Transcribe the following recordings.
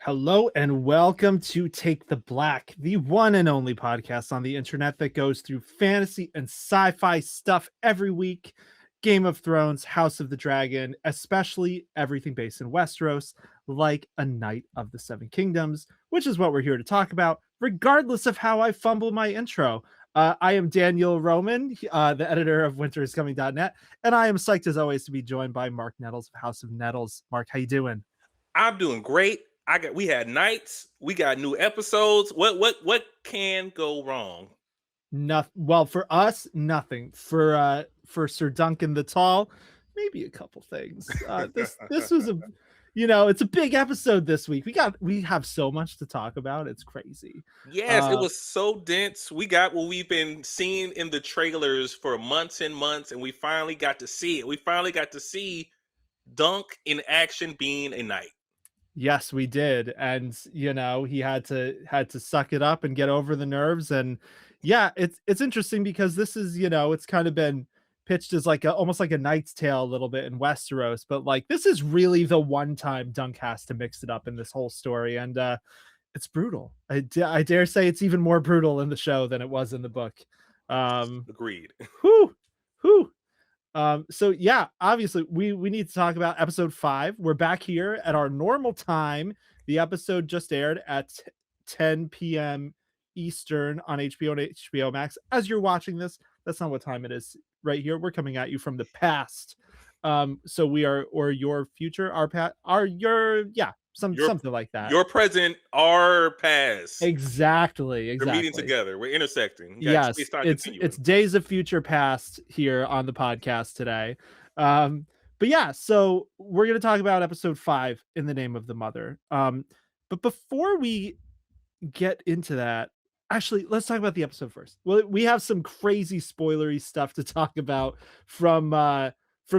Hello and welcome to Take the Black, the one and only podcast on the internet that goes through fantasy and sci-fi stuff every week. Game of Thrones, House of the Dragon, especially everything based in Westeros, like A Knight of the Seven Kingdoms, which is what we're here to talk about, regardless of how I fumble my intro. I am Daniel Roman, the editor of winteriscoming.net, and I am psyched as always to be joined by Marq Nettles of House of Nettles. Mark, how you doing? I'm doing great. We had nights, we got new episodes. What can go wrong? Nothing. Well, for us, nothing. For Sir Duncan the Tall, maybe a couple things. This was it's a big episode this week. We have so much to talk about. It's crazy. Yes, it Uh, was so dense. We got what we've been seeing in the trailers for months and months, and we finally got to see it. We finally got to see Dunk in action being a knight. yes, we did, and he had to suck it up and get over the nerves. And yeah, it's interesting because this is it's kind of been pitched as like almost like a Knight's Tale a little bit in Westeros, but like this is really the one time Dunk has to mix it up in this whole story, and it's brutal. I dare say it's even more brutal in the show than it was in the book. Um, Agreed. whew, whew. So yeah, obviously we need to talk about episode 5. We're back here at our normal time. The episode just aired at 10 p.m. Eastern on HBO and HBO Max. As you're watching this, that's not what time it is right here. We're coming at you from the past. So we are, or your future, our past, our your yeah, Your something like that. your present, our past. Exactly, We're meeting exactly. together. We're intersecting. You got Yes, space-time it's continuum. days of future past here on the podcast today. But yeah, so we're gonna talk about episode 5, In the Name of the Mother. But before we get into that, actually, let's talk about the episode first. Well, we have some crazy spoilery stuff to talk about from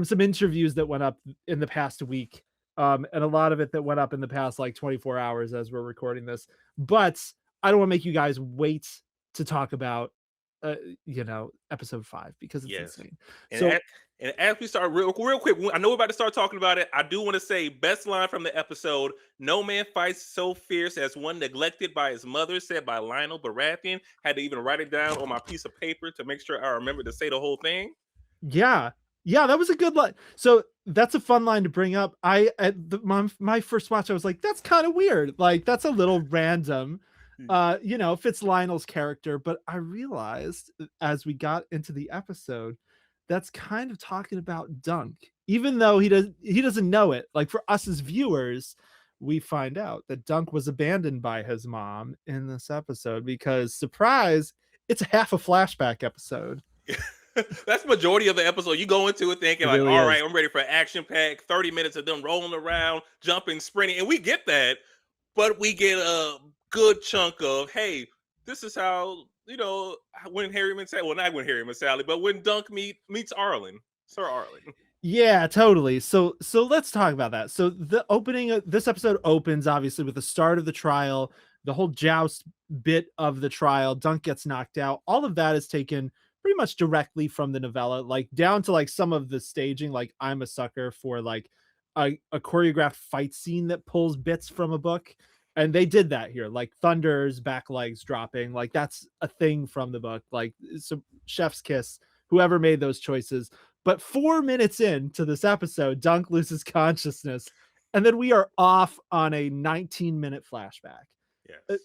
some interviews that went up in the past week. And a lot of it that went up in the past like 24 hours as we're recording this. But I don't want to make you guys wait to talk about uh, episode 5 because it's Yes. insane. And So as we start real quick, I know we're about to start talking about it. I do want to say best line from the episode: "No man fights so fierce as one neglected by his mother," said by Lionel Baratheon. Had to even write it down on my piece of paper to make sure I remember to say the whole thing. yeah. Yeah, that was a good line. So that's a fun line to bring up. I at my first watch, I was like, that's kind of weird. Like, that's a little random. Fits Lionel's character, but I realized as we got into the episode, that's kind of talking about Dunk, even though he doesn't know it. Like for us as viewers, we find out that Dunk was abandoned by his mom in this episode because surprise, it's half a flashback episode. That's the majority of the episode. You go into it thinking It like, really all is. right, I'm ready for action pack, 30 minutes of them rolling around, jumping, sprinting, and we get that, but we get a good chunk of, hey, this is how, when Harry met Sally, well, not when Harry met Sally, but when Dunk meets Arlen, Sir Arlen. Yeah, totally. So let's talk about that. So the opening of this episode opens obviously with the start of the trial, the whole joust bit of the trial. Dunk gets knocked out. All of that is taken pretty much directly from the novella, like down to like some of the staging. Like I'm a sucker for like a choreographed fight scene that pulls bits from a book. And they did that here, like thunders, back legs dropping, like that's a thing from the book. Like so chef's kiss, whoever made those choices. But 4 minutes into this episode, Dunk loses consciousness, and then we are off on a 19-minute flashback. Uh, Yes.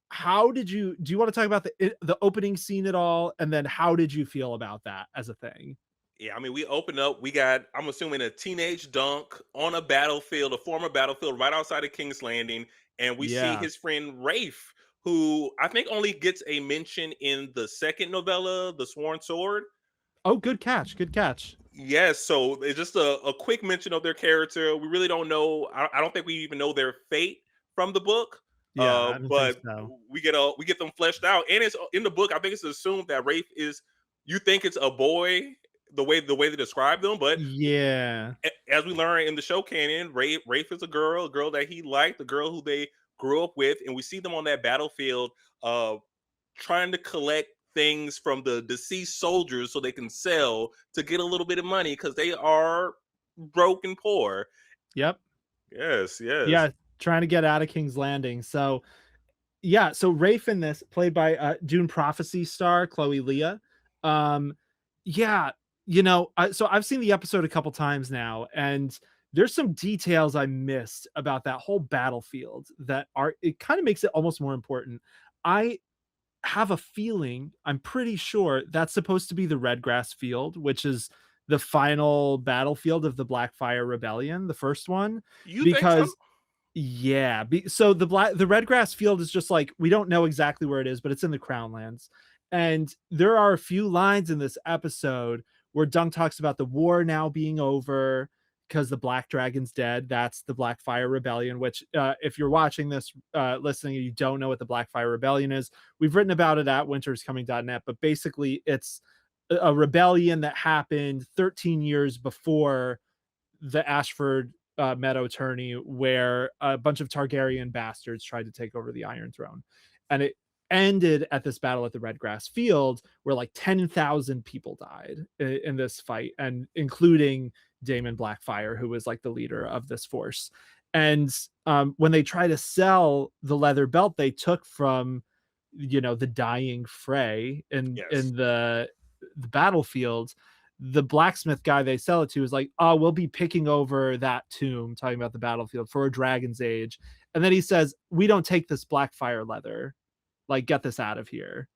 How did you do you want to talk about the opening scene at all? And then how did you feel about that as a thing? Yeah, I mean, we open up. We got, I'm assuming, a teenage Dunk on a battlefield, a former battlefield right outside of King's Landing, and we see Yeah. his friend Rafe, who I think only gets a mention in the second novella, The Sworn Sword. Oh, good catch. Good catch. Yes, so it's just a quick mention of their character. We really don't know. I don't think we even know their fate from the book. Yeah, I don't think But so. we get them fleshed out, and it's in the book. I think it's assumed that Rafe is. You think it's a boy the way they describe them, but Yeah. as we learn in the show canon, Rafe is a girl that he liked, the girl who they grew up with, and we see them on that battlefield, uh, trying to collect things from the deceased soldiers so they can sell to get a little bit of money because they are broke and poor. Yep. Yes, yes. Yeah, trying to get out of King's Landing. So yeah, so Rafe in this, played by Dune Prophecy star Chloe Leah. Um, yeah, so I've seen the episode a couple times now, and there's some details I missed about that whole battlefield that are it kind of makes it almost more important. I have a feeling, I'm pretty sure that's supposed to be the Redgrass Field, which is the final battlefield of the Blackfyre Rebellion, the first one, You think so? because yeah, so the Redgrass Field is just like we don't know exactly where it is, but it's in the Crownlands. And there are a few lines in this episode where Dunk talks about the war now being over because the Black Dragon's dead. That's the Blackfyre Rebellion, which if you're watching this, listening, and you don't know what the Blackfyre Rebellion is, we've written about it at winterscoming.net, but basically it's a rebellion that happened 13 years before the Ashford Meadow tourney, where a bunch of Targaryen bastards tried to take over the Iron Throne, and it ended at this battle at the Redgrass Field, where like 10,000 people died in this fight, and including Daemon Blackfyre, who was like the leader of this force. And when they try to sell the leather belt they took from, the dying Frey Yes. in the battlefield, the blacksmith guy they sell it to is like, oh, we'll be picking over that tomb, talking about the battlefield, for a dragon's age. And then he says, we don't take this Blackfyre leather, like get this out of here.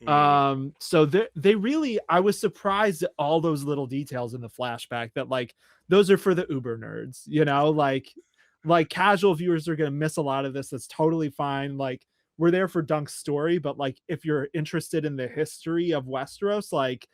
Mm. So they really, I was surprised at all those little details in the flashback, that like those are for the uber nerds, like casual viewers are going to miss a lot of this. That's totally fine. Like, we're there for Dunk's story, but like if you're interested in the history of Westeros, like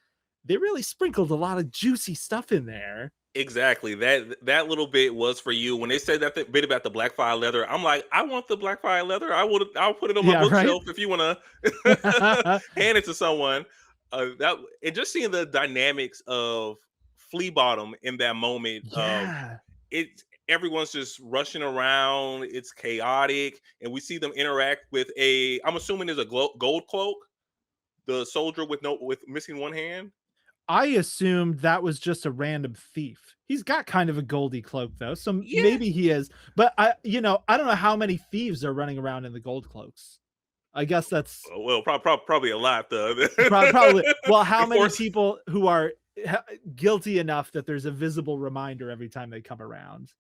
they really sprinkled a lot of juicy stuff in there. Exactly. That little bit was for you. When they said bit about the Blackfyre leather, I'm like, I want the Blackfyre leather. I'll put it on my Yeah, right. bookshelf if you want to hand it to someone. That and just seeing the dynamics of Flea Bottom in that moment of Yeah. it, everyone's just rushing around. It's chaotic, and we see them interact with a. I'm assuming there's a gold cloak, the soldier with missing one hand. I assumed that was just a random thief. He's got kind of a goldy cloak though, so Yeah. maybe he is. But I don't know how many thieves are running around in the gold cloaks. I guess that's Well, probably a lot. probably, well, how Of many course, people who are guilty enough that there's a visible reminder every time they come around.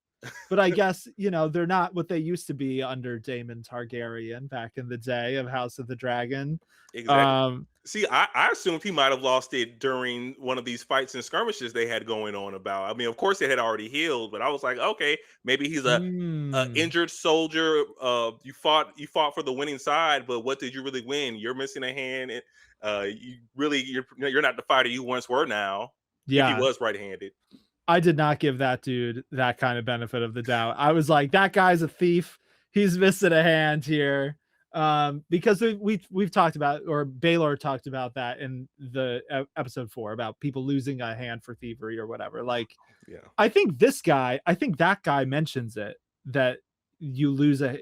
But I guess, they're not what they used to be under Daemon Targaryen back in the day of House of the Dragon. exactly. Um, See, I assumed he might have lost it during one of these fights and skirmishes they had going on. About, I mean, of course, it had already healed, but I was like, okay, maybe he's a hmm, injured soldier. You fought for the winning side, but what did you really win? You're missing a hand. And, you're not the fighter you once were now. If he yeah. was right-handed. I did not give that dude that kind of benefit of the doubt. I was like, that guy's a thief. He's missing a hand here. Because we've talked about, or Baylor talked about that in the episode 4 about people losing a hand for thievery or whatever. Like, Yeah. I think that guy mentions it, that you lose a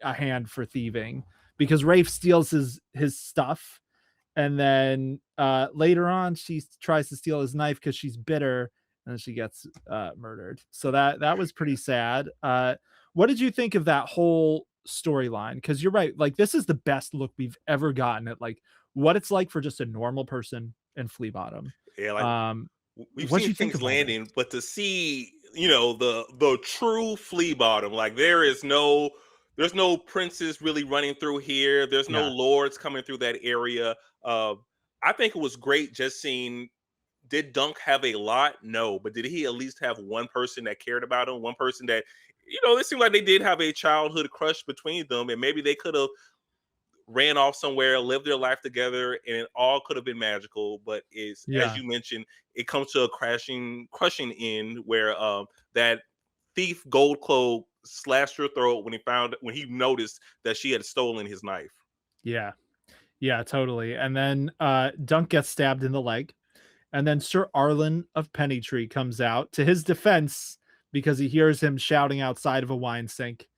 hand for thieving, because Rafe steals his stuff, and then later on she tries to steal his knife because she's bitter, and then she gets murdered. So that was pretty sad. What did you think of that whole storyline? Because you're right, like this is the best look we've ever gotten at like what it's like for just a normal person in Flea Bottom. Yeah, like um we've what do seen you think King's of all this? Landing, but to see, the true Flea Bottom, like there's no princes really running through here. There's no Yeah, lords coming through that area. Uh, I think it was great just seeing. Did Dunk have a lot? No, but did he at least have one person that cared about him? One person that, it seemed like they did have a childhood crush between them, and maybe they could have ran off somewhere, lived their life together, and it all could have been magical. But is, as yeah, you mentioned, it comes to a crushing end where that thief Gold Cloak slashed her throat when he noticed that she had stolen his knife. yeah, yeah, totally. And then Dunk gets stabbed in the leg. And then Sir Arland of Pennytree comes out to his defense because he hears him shouting outside of a wine sink.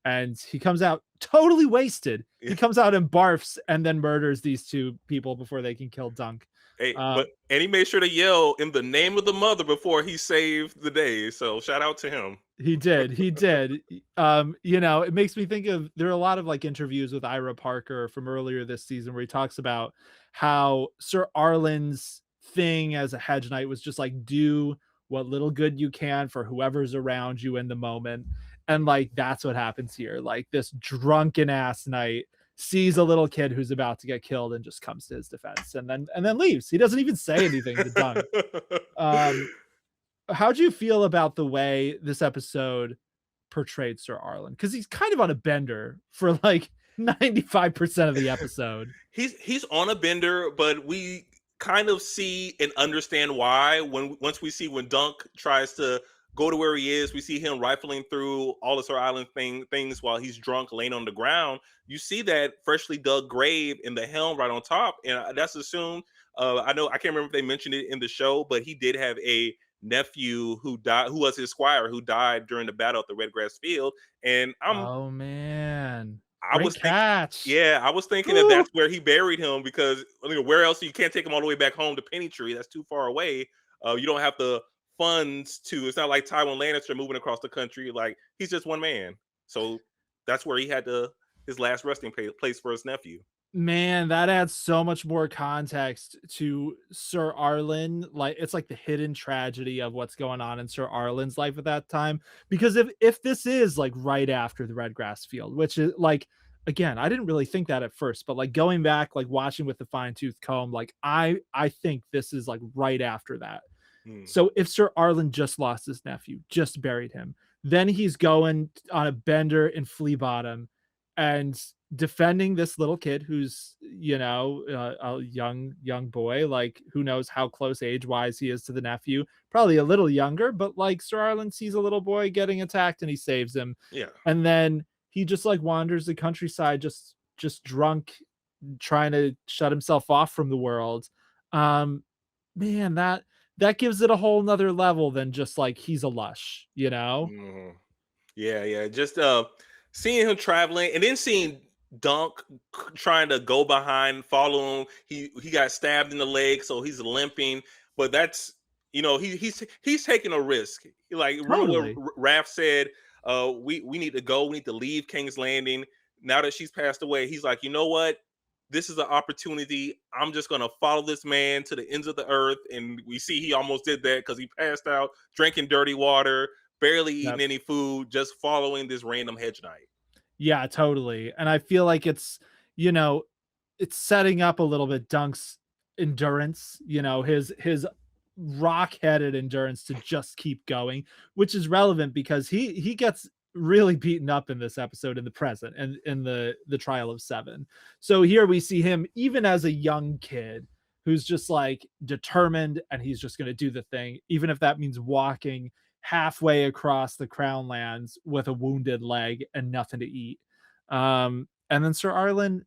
And he comes out totally wasted. He comes out and barfs and then murders these two people before they can kill Dunk. Hey, and he made sure to yell in the name of the mother before he saved the day. So shout out to him. He did, he did. It makes me think of there are a lot of, like, interviews with Ira Parker from earlier this season where he talks about how Sir Arlen's thing as a hedge knight was just, like, do what little good you can for whoever's around you in the moment, and, like, that's what happens here, like, this drunken ass knight sees a little kid who's about to get killed and just comes to his defense and then leaves. He doesn't even say anything to Dunk. Um, How'd you feel about the way this episode portrayed Sir Arlen? Because he's kind of on a bender for like 95% of the episode. He's on a bender, but we kind of see and understand why when once we see when Dunk tries to go to where he is, we see him rifling through all the Sir Island things while he's drunk, laying on the ground. You see that freshly dug grave in the helm right on top, and that's assumed. I know I can't remember if they mentioned it in the show, but he did have a nephew who died, who was his squire, who died during the battle at the Redgrass Field. And Oh man. I Great was thinking, catch. yeah, I was thinking that Woo. that's where he buried him because I mean, where else you can't take him all the way back home to Pennytree? That's too far away. You don't have the funds to. It's not like Tywin Lannister moving across the country. Like he's just one man, so that's where he had his last resting place for his nephew. Man, that adds so much more context to Sir Arlen. Like it's like the hidden tragedy of what's going on in Sir Arlen's life at that time. Because if this is like right after the Red Grass Field, which is like again, I didn't really think that at first, but like going back, like watching with the fine tooth comb, like I think this is like right after that. Hmm. So if Sir Arlen just lost his nephew, just buried him, then he's going on a bender in Flea Bottom and defending this little kid who's a young boy, like who knows how close age wise he is to the nephew, probably a little younger, but like Sir Arlen sees a little boy getting attacked and he saves him, Yeah. and then he just like wanders the countryside just drunk, trying to shut himself off from the world. Man, that gives it a whole nother level than just like he's a lush. Mhm. Yeah, yeah. Just seeing him traveling and then seeing Dunk trying to go behind, follow him. He got stabbed in the leg, so he's limping. But that's he's taking a risk. Like remember what Totally. Raph said, we need to go, we need to leave King's Landing. Now that she's passed away, he's like, you know what? This is an opportunity. I'm just gonna follow this man to the ends of the earth. And we see he almost did that because he passed out, drinking dirty water, barely eating Yep. any food, just following this random hedge knight. Yeah, totally. And I feel like you know, it's setting up a little bit Dunk's endurance, his rock-headed endurance to just keep going, which is relevant because he gets really beaten up in this episode in the present and in the trial of seven. So here we see him even as a young kid who's just like determined and he's just going to do the thing, even if that means walking halfway across the crown lands with a wounded leg and nothing to eat. And then Sir Arlen,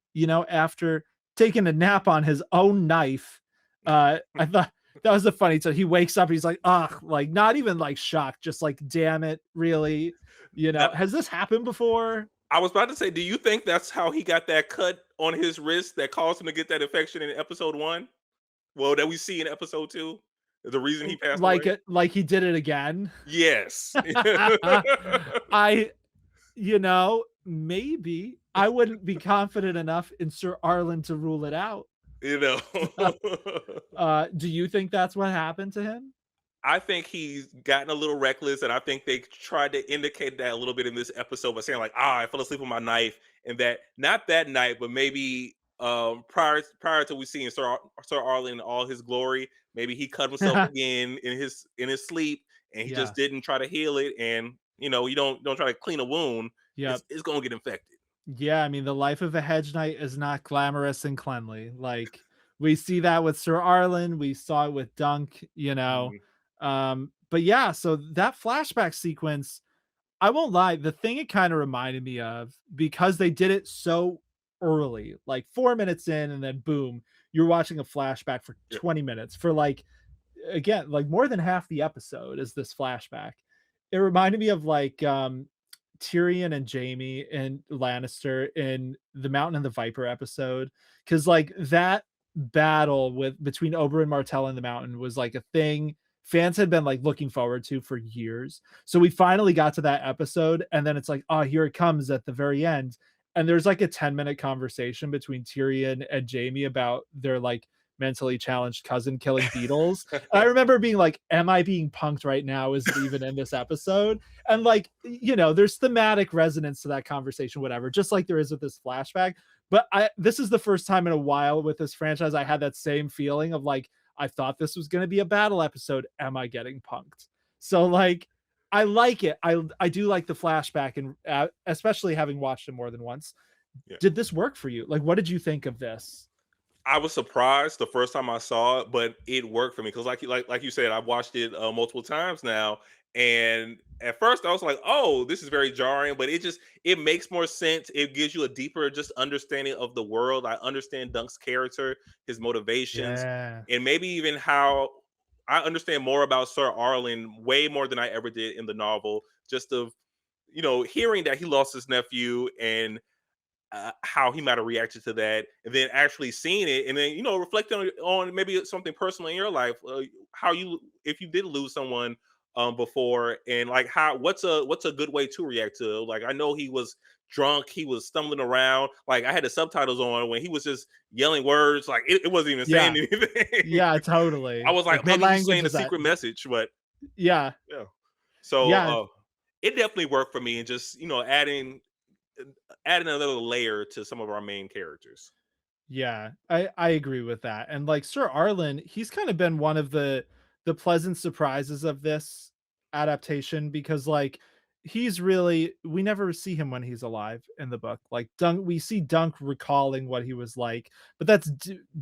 after taking a nap on his own knife, I thought that was a funny. So he wakes up, he's like, ugh, like not even like shocked, just like, damn it, really? Now, Has this happened before? I was about to say, do you think that's how he got that cut on his wrist that caused him to get that infection in episode one? Well, that we see in episode two, the reason he passed Like away. it, like he did it again. Yes. I, maybe I wouldn't be confident enough in Sir Arlen to rule it out. you know. Do you think that's what happened to him? I think he's gotten a little reckless, and I think they tried to indicate that a little bit in this episode by saying like, "Ah, I fell asleep with my knife," and that not that night, but maybe prior to we seeing Sir Arlen in all his glory, maybe he cut himself again in his sleep, and he just Yeah. didn't try to heal it. And you don't try to clean a wound; Yep. it's gonna get infected. Yeah, I mean, the life of a hedge knight is not glamorous and cleanly. Like we see that with Sir Arlen, we saw it with Dunk. Mhm. But yeah, so that flashback sequence, I won't lie, the thing it kind of reminded me of because they did it so early, like 4 minutes in, and then boom, you're watching a flashback for Yeah. 20 minutes for like again, like more than half the episode is this flashback. It reminded me of like Tyrion and Jamie and Lannister in the Mountain and the Viper episode, because like that battle between Oberyn Martell and the Mountain was like a thing fans had been like looking forward to for years. So we finally got to that episode, and then it's like, oh, here it comes at the very end. And there's like a 10-minute conversation between Tyrion and Jaime about their like mentally challenged cousin killing beetles. And I remember being like, am I being punked right now? Is it even in this episode? And like, there's thematic resonance to that conversation, whatever, just like there is with this flashback. But this is the first time in a while with this franchise I had that same feeling of like, I thought this was going to be a battle episode. Am I getting punked? So like, I like it. I do like the flashback, and especially having watched it more than once. Yeah. Did this work for you? Like, what did you think of this? I was surprised the first time I saw it, but it worked for me because, like you said, I've watched it multiple times now. And at first, I was like, "Oh, this is very jarring," but it makes more sense. It gives you a deeper just understanding of the world. I understand Dunk's character, his motivations, Yeah. and maybe even how I understand more about Sir Arland way more than I ever did in the novel. Just of hearing that he lost his nephew and how he might have reacted to that, and then actually seeing it, and then reflecting on maybe something personal in your life, how you if you did lose someone before, and like what's a good way to react to it. Like I know he was drunk, he was stumbling around. Like I had the subtitles on when he was just yelling words, like it wasn't even saying Yeah. anything. Yeah, I totally. was Like, like, what maybe he's language saying a is that? secret message, but Yeah. yeah. So Yeah. it definitely worked for me, and just adding another layer to some of our main characters. Yeah, I agree with that. And like Sir Arlen, he's kind of been one of the pleasant surprises of this adaptation, because like he's really, we never see him when he's alive in the book. Like Dunk, we see Dunk recalling what he was like, but that's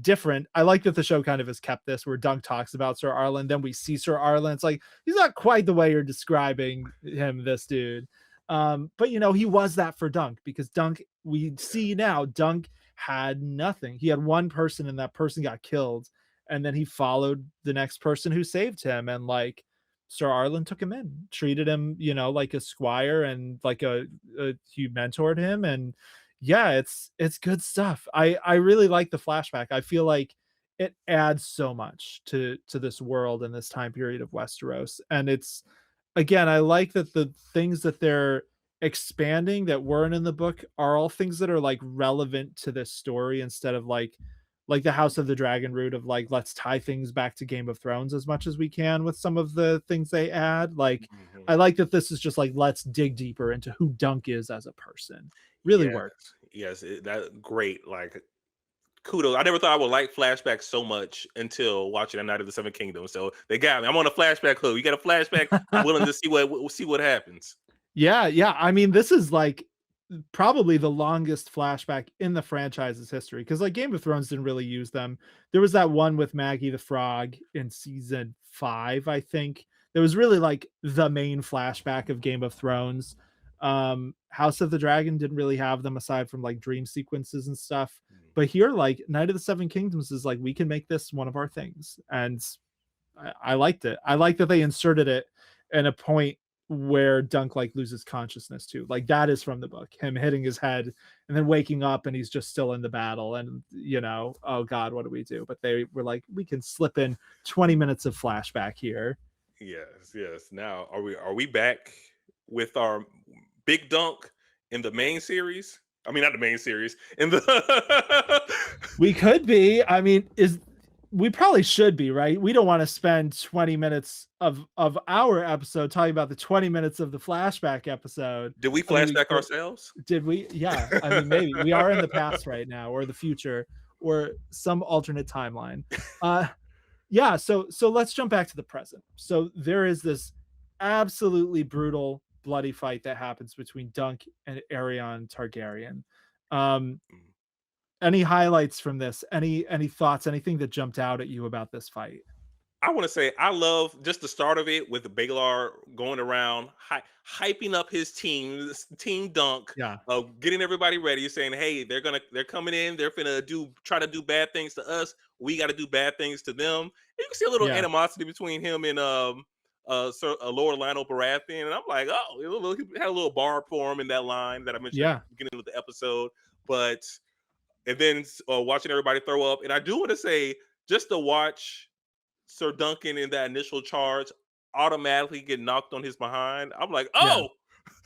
different. I like that the show kind of has kept this where Dunk talks about Sir Arlen, then we see Sir Arlen. It's like he's not quite the way you're describing him, this dude. But he was that for Dunk, because Dunk, we see now, Dunk had nothing. He had one person, and that person got killed. And then he followed the next person who saved him. And like Sir Arlen took him in, treated him, like a squire, and like he mentored him. And yeah, it's good stuff. I really like the flashback. I feel like it adds so much to this world and this time period of Westeros. And it's, again, I like that the things that they're expanding that weren't in the book are all things that are like relevant to this story, instead of like the House of the Dragon route of like, let's tie things back to Game of Thrones as much as we can with some of the things they add. Like Mhm. I like that this is just like, let's dig deeper into who Dunk is as a person. Really Yes, worked. yes, that great. Like kudos. I never thought I would like flashbacks so much until watching A Night of the Seven Kingdoms. So they got me. I'm on a flashback hook. You got a flashback. I'm willing to see what happens. Yeah, yeah. I mean, this is like probably the longest flashback in the franchise's history, because like Game of Thrones didn't really use them. There was that one with Maggie the Frog in season 5, I think. That was really like the main flashback of Game of Thrones. House of the Dragon didn't really have them aside from like dream sequences and stuff. But here, like Night of the Seven Kingdoms is like, we can make this one of our things. And I liked it. I like that they inserted it in a point where Dunk like loses consciousness too. Like that is from the book, him hitting his head and then waking up and he's just still in the battle. And oh God, what do we do? But they were like, we can slip in 20 minutes of flashback here. Yes, yes. Now, are we back with our big dunk in the main series? I mean, not the main series. In the We could be. I mean, we probably should be, right? We don't want to spend 20 minutes of our episode talking about the 20 minutes of the flashback episode. did we I mean, flashback ourselves? did we? Yeah. I mean, maybe we are in the past right now, or the future, or some alternate timeline. Yeah. So let's jump back to the present. So there is this absolutely brutal, bloody fight that happens between Dunk and Aerion Targaryen. Um, Mm. any highlights from this? Any thoughts? Anything that jumped out at you about this fight? I want to say I love just the start of it with the Baylor going around, hyping up his team, Team Dunk, Yeah. getting everybody ready, saying, "Hey, they're coming in. They're gonna try to do bad things to us. We got to do bad things to them." And you can see a little Yeah. animosity between him and Lord Lionel Baratheon, and I'm like, oh, he had a little bar for him in that line that I mentioned at Yeah. the beginning of the episode, but and then watching everybody throw up. And I do want to say, just to watch Sir Duncan in that initial charge automatically get knocked on his behind, I'm like, Yeah.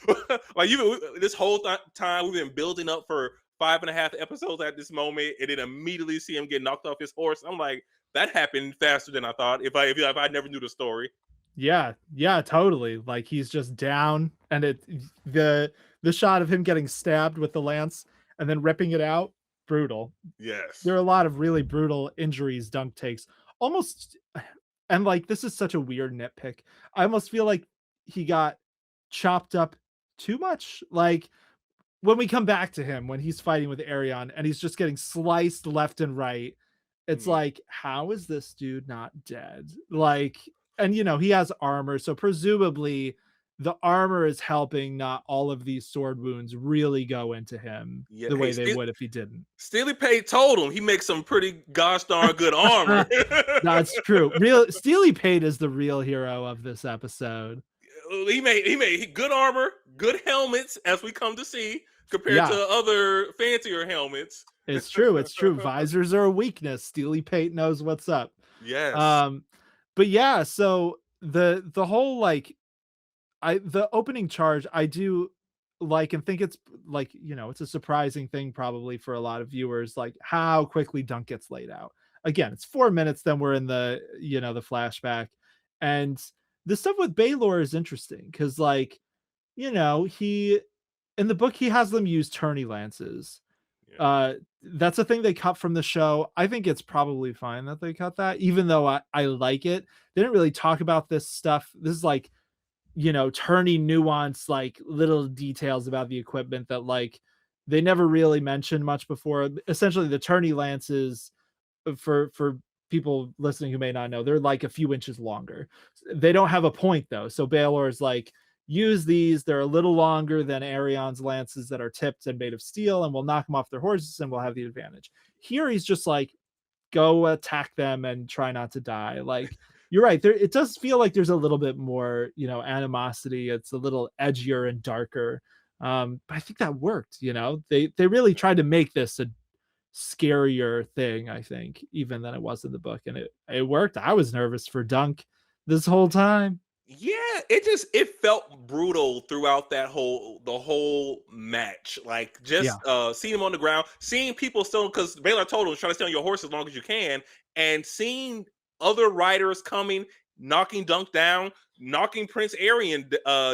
oh, like you this whole time we've been building up for 5.5 episodes at this moment, and then immediately see him get knocked off his horse. I'm like, that happened faster than I thought. If I never knew the story. Yeah, yeah, totally. Like he's just down, and the shot of him getting stabbed with the lance and then ripping it out, brutal. There Yes. are a lot of really brutal injuries Dunk takes. Almost, and like this is such a weird nitpick. I almost feel like he got chopped up too much. Like when we come back to him when he's fighting with Arion and he's just getting sliced left and right, it's Mhm. like, how is this dude not dead? Like, and he has armor, so presumably the armor is helping not all of these sword wounds really go into him Yeah. the Hey, way they would if he didn't. Steely Pate told him he makes some pretty gosh darn good armor. That's true. Real Steely Pate is the real hero of this episode. He made good armor, good helmets, as we come to see, compared Yeah, to other fancier helmets. it's true. It's true. Visors are a weakness. Steely Pate knows what's up. Yes. Um, but yeah, so the whole like the opening charge I do like and think it's like, it's a surprising thing probably for a lot of viewers, like how quickly Dunk gets laid out. Again, it's 4 minutes, then we're in the flashback. And the stuff with Baylor is interesting because like, he in the book he has them use tourney lances. Yeah. That's a thing they cut from the show. I think it's probably fine that they cut that, even though I like it. They didn't really talk about this stuff. This is like, turning nuance, like little details about the equipment that like they never really mentioned much before. Essentially, the tourney lances for people listening who may not know, they're like a few inches longer. They don't have a point though. So Baylor's like, use these. They're a little longer than Arion's lances that are tipped and made of steel, and we'll knock them off their horses and we'll have the advantage. Here he's just like, go attack them and try not to die. Like you're right. There it does feel like there's a little bit more, animosity. It's a little edgier and darker. But I think that worked, They really tried to make this a scarier thing, I think, even than it was in the book. And it worked. I was nervous for Dunk this whole time. Yeah, it felt brutal throughout the whole match. Like Yeah. just seeing him on the ground, seeing people still, because Baylor told him try to stay on your horse as long as you can, and seeing other riders coming, knocking Dunk down, knocking Prince Arian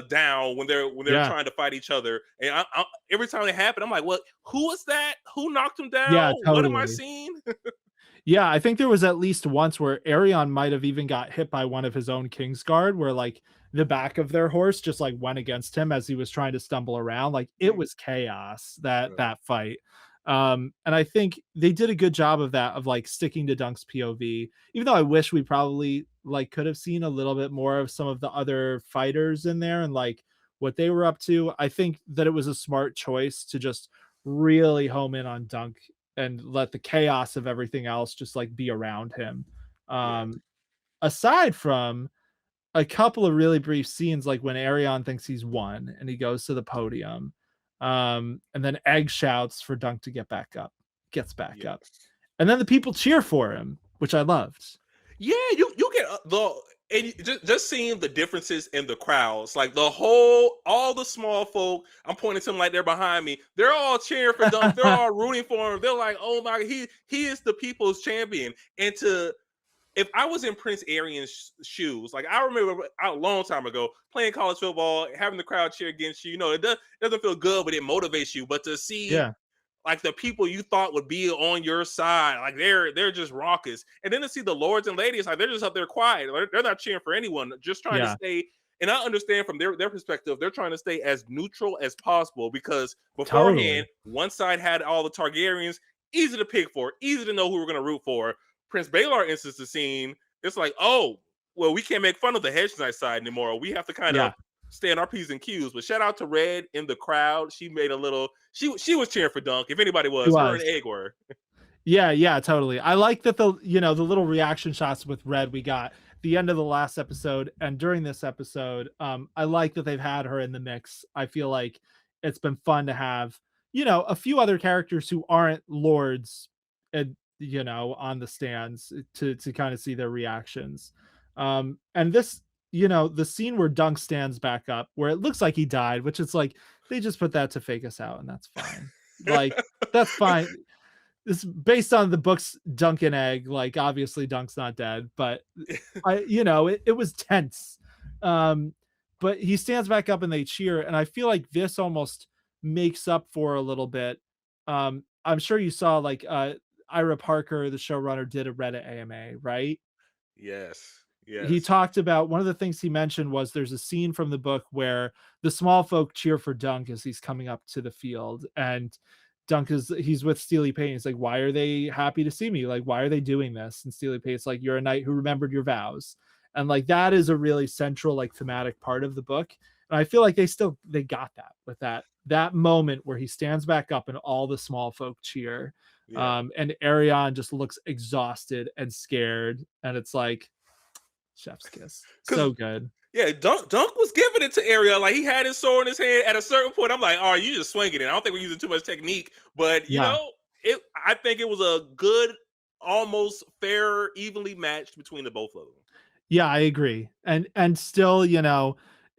down when they're Yeah. trying to fight each other. And every time it happened, I'm like, what? Who was that? Who knocked him down? Yeah, What am I totally. seeing? Yeah, I think there was at least once where Arion might have even got hit by one of his own Kingsguard, where like the back of their horse just like went against him as he was trying to stumble around. Like it was chaos that fight. And I think they did a good job of that, of like sticking to Dunk's POV, even though I wish we probably like could have seen a little bit more of some of the other fighters in there and like what they were up to. I think that it was a smart choice to just really home in on Dunk and let the chaos of everything else just like be around him. Yeah, Aside from a couple of really brief scenes, like when Arion thinks he's won and he goes to the podium, and then Egg shouts for Dunk to get back up, gets back up, yes. and then the people cheer for him, which I loved. Yeah, you get just seeing the differences in the crowds, like all the small folk. I'm pointing to them like they're behind me. They're all cheering for Dunk. They're all rooting for him. They're like, oh my, he is the people's champion. And to if I was in Prince Arian's shoes, like I remember a long time ago playing college football, having the crowd cheer against you. Doesn't feel good, but it motivates you. But to see Yeah, like the people you thought would be on your side, like they're just raucous. And then to see the lords and ladies, like they're just up there quiet. They're not cheering for anyone, just trying to yeah, stay. And I understand from their perspective, they're trying to stay as neutral as possible because beforehand, totally. one side had all the Targaryens, easy to pick for, easy to know who we're going to root for. Prince Baelor enters the scene. It's like, oh, well, we can't make fun of the Hedge Knight side anymore. We have to kind Yeah, of stay in our P's and Q's. But shout out to Red in the crowd. She made a little. She was cheering for Dunk. If anybody he was, her and was. Egg were. Yeah, yeah, totally. I like that the little reaction shots with Red we got the end of the last episode and during this episode. I like that they've had her in the mix. I feel like it's been fun to have a few other characters who aren't lords, and on the stands to kind of see their reactions. And this, the scene where Dunk stands back up, where it looks like he died, which is like they just put that to fake us out, and that's fine. Like that's fine. This based on the book's Dunk and Egg. Like obviously Dunk's not dead, but it was tense. Um, but he stands back up and they cheer, and I feel like this almost makes up for a little bit. I'm sure you saw like Ira Parker, the showrunner, did a Reddit AMA, right? Yes, He yes. talked about one of the things he mentioned was there's a scene from the book where the small folk cheer for Dunk as he's coming up to the field, and he's with Steely Payne. He's like, "Why are they happy to see me? Like, why are they doing this?" And Steely Payne's like, "You're a knight who remembered your vows." And like that is a really central like thematic part of the book. And I feel like they got that with that moment where he stands back up and all the small folk cheer. Yeah. And Arion just looks exhausted and scared, and it's like chef's kiss. Cause So good. yeah, Dunk was giving it to Ariel. Like he had his sword in his hand. At a certain point, I'm like, "All right, you just swinging it." I don't think we're using too much technique, but Yeah. it. I think it was a good, almost fair, evenly matched between the both of them. Yeah, I agree. And still,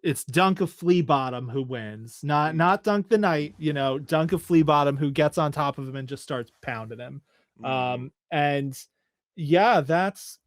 it's Dunk of Flea Bottom who wins. Not Dunk the Knight, Dunk of Flea Bottom who gets on top of him and just starts pounding him. Mm-hmm. And yeah, that's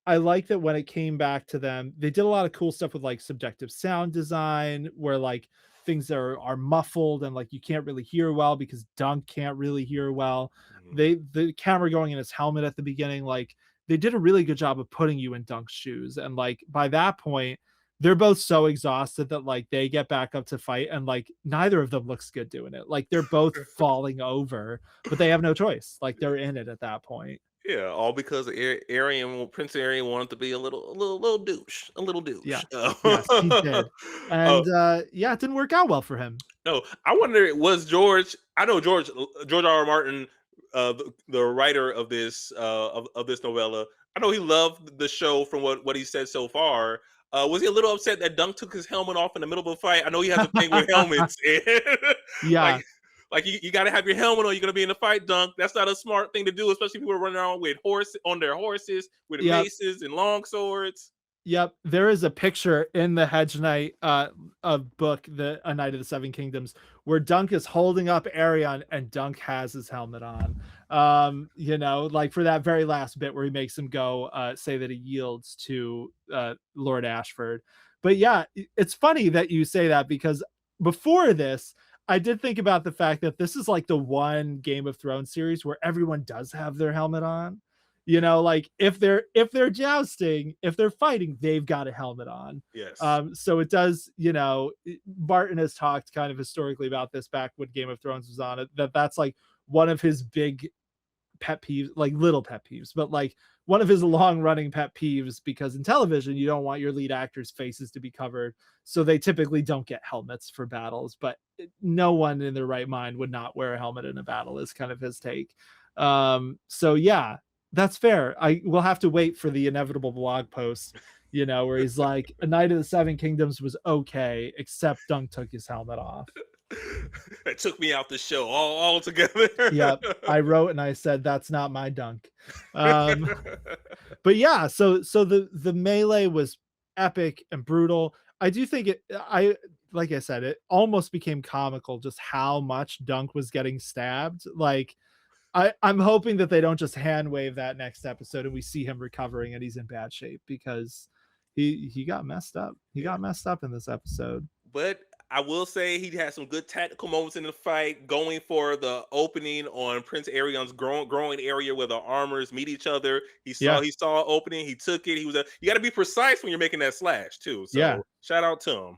I like that when it came back to them, they did a lot of cool stuff with like subjective sound design where like things are muffled and like you can't really hear well because Dunk can't really hear well. Mm-hmm. The camera going in his helmet at the beginning, like they did a really good job of putting you in Dunk's shoes. And like by that point, they're both so exhausted that like they get back up to fight and like neither of them looks good doing it. Like they're both falling over, but they have no choice. Like they're in it at that point. Yeah, all because Prince Arian wanted to be a little douche, a little Yeah. douche. Yes, he did. Oh, And, yeah, it didn't work out well for him. no, I wonder was George. I know George R. R. Martin, the writer of this novella. I know he loved the show from what he said so far. Was he a little upset that Dunk took his helmet off in the middle of a fight? I know he has a thing with helmets, and like Yeah. you got to have your helmet on. You're gonna be in the fight, Dunk. That's not a smart thing to do, especially people running around with their horses with Yep. maces and long swords. Yep. There is a picture in the Hedge Knight book, A Knight of the Seven Kingdoms, where Dunk is holding up Arion and Dunk has his helmet on. Like for that very last bit where he makes him go say that he yields to Lord Ashford. But yeah, it's funny that you say that because before this, I did think about the fact that this is like the one Game of Thrones series where everyone does have their helmet on. Like if they're jousting, if they're fighting, they've got a helmet on. Yes. So it does, Barton has talked kind of historically about this back when Game of Thrones was on it, that's like one of his big pet peeves, like little pet peeves, but like one of his long running pet peeves, because in television you don't want your lead actors' faces to be covered, so they typically don't get helmets for battles. But no one in their right mind would not wear a helmet in a battle, is kind of his take. So yeah, that's fair. I will have to wait for the inevitable blog post, where he's like, "A Knight of the Seven Kingdoms was okay, except Dunk took his helmet off." It took me out the show all together. Yep. I wrote and I said, "That's not my Dunk." Um, but yeah, so the melee was epic and brutal. I do think I like I said, it almost became comical just how much Dunk was getting stabbed. Like I'm hoping that they don't just hand wave that next episode and we see him recovering and he's in bad shape, because he got messed up. He Yeah. got messed up in this episode. But I will say he had some good tactical moments in the fight, going for the opening on Prince Arion's growing area where the armors meet each other. He saw Yeah. he saw an opening, he took it. You got to be precise when you're making that slash too. Yeah. So shout out to him.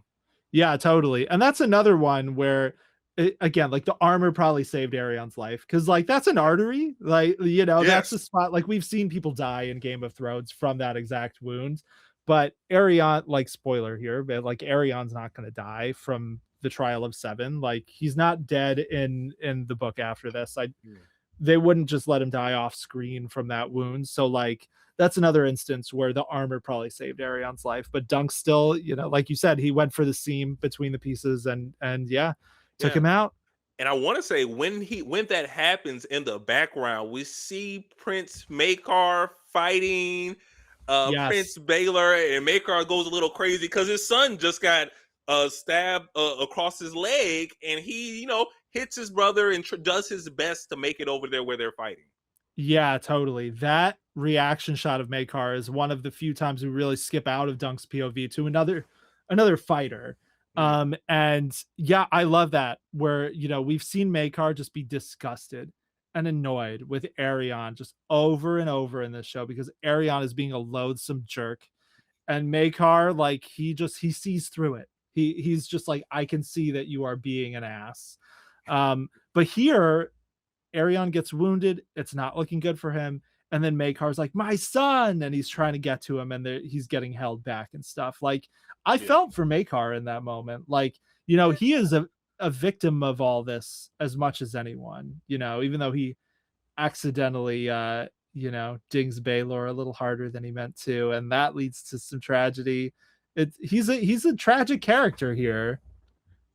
Yeah, totally. And that's another one where again, like the armor probably saved Arion's life, because like that's an artery. Like, that's the Yes. spot. Like we've seen people die in Game of Thrones from that exact wound. But Arion, like spoiler here, but like Arion's not gonna die from the trial of seven. Like he's not dead in the book after this. Mm. They wouldn't just let him die off screen from that wound. So like that's another instance where the armor probably saved Arion's life. But Dunk still, like you said, he went for the seam between the pieces and yeah, took Yeah. him out. And I want to say when that happens in the background, we see Prince Makar fighting Yes. Prince Baylor, and Makar goes a little crazy because his son just got stabbed across his leg, and he, hits his brother and does his best to make it over there where they're fighting. Yeah, totally. That reaction shot of Makar is one of the few times we really skip out of Dunk's POV to another fighter. Mhm. And yeah, I love that where, we've seen Makar just be disgusted and annoyed with Arion just over and over in this show because Arion is being a loathsome jerk. And Makar, like, he sees through it. He's just like, I can see that you are being an ass. But here Arion gets wounded. It's not looking good for him. And then Makar's like, my son. And he's trying to get to him and he's getting held back and stuff. Like, I Yeah. felt for Makar in that moment. Like, he is a victim of all this as much as anyone, even though he accidentally, dings Baylor a little harder than he meant to. And that leads to some tragedy. He's a tragic character here.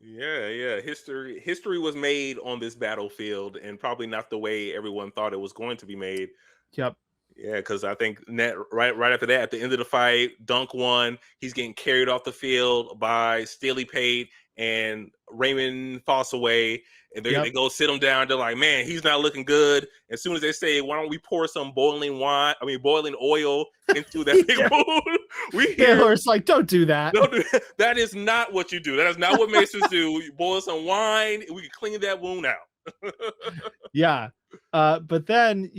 Yeah, yeah. History was made on this battlefield, and probably not the way everyone thought it was going to be made. Yep. Yeah, because I think right after that, at the end of the fight, Dunk won. He's getting carried off the field by Steely Pate and Raymond Fossaway, and they Yep. go sit him down. They're like, "Man, he's not looking good." As soon as they say, "Why don't we pour some boiling oil into that big Yeah. wound?" We hear, Baylor's like, don't do that. "No, that is not what you do. That is not what Masons do. You boil some wine, and we can clean that wound out." Yeah. But then,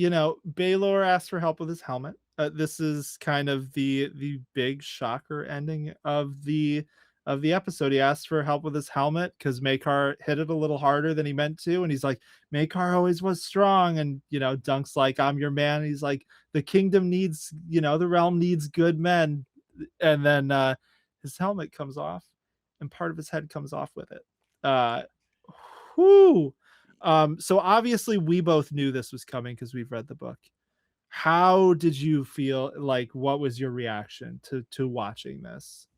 Baylor asked for help with his helmet. This is kind of the big shocker ending of the episode. He asked for help with his helmet because Makar hit it a little harder than he meant to. And he's like, Makar always was strong. And Dunk's like, I'm your man. And he's like, the kingdom needs, the realm needs good men. And then his helmet comes off and part of his head comes off with it. Whoo. So obviously we both knew this was coming because we've read the book. How did you feel? Like, what was your reaction to watching this?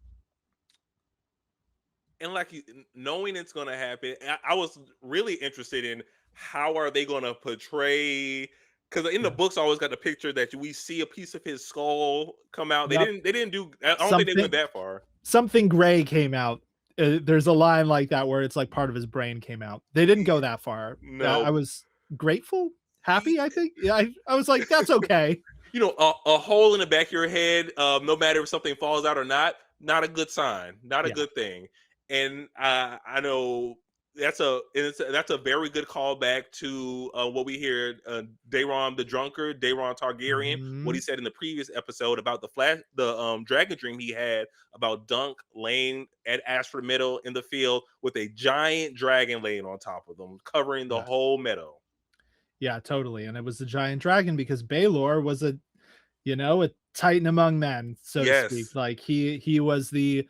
And like knowing it's going to happen, I was really interested in how are they going to portray, because in the Yeah. books I always got the picture that we see a piece of his skull come out. They Yep. didn't do, I don't think they Something went that far. something gray came out. There's a line like that where it's like part of his brain came out. They didn't go that far. I No. was grateful, happy, I think. Yeah, I was like, that's okay. A hole in the back of your head, no matter if something falls out or not a good sign, not a Yeah. good thing. And I know that's a very good callback to what we hear Daeron the drunkard, Daeron Targaryen, what he Mhm. said in the previous episode about the dragon dream he had about Dunk laying at Ashford Meadow in the field with a giant dragon laying on top of them, covering the Yes. whole meadow. Yeah, totally. And it was the giant dragon because Baylor was a titan among men, so to speak. Yes. Like he was the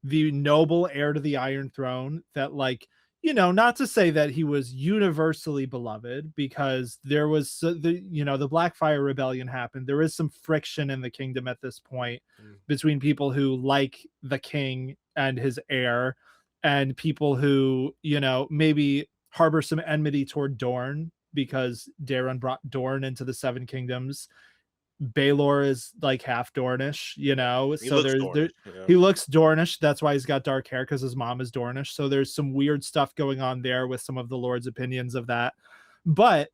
noble heir to the Iron Throne that, like, not to say that he was universally beloved because there was the Blackfyre Rebellion happened. There is some friction in the kingdom at this point Mm. between people who like the king and his heir and people who, maybe harbor some enmity toward Dorne because Daeron brought Dorne into the Seven Kingdoms. Baylor is like half Dornish, He so looks there's Dornish. there Yeah. he looks Dornish. That's why he's got dark hair because his mom is Dornish. So there's some weird stuff going on there with some of the Lord's opinions of that. But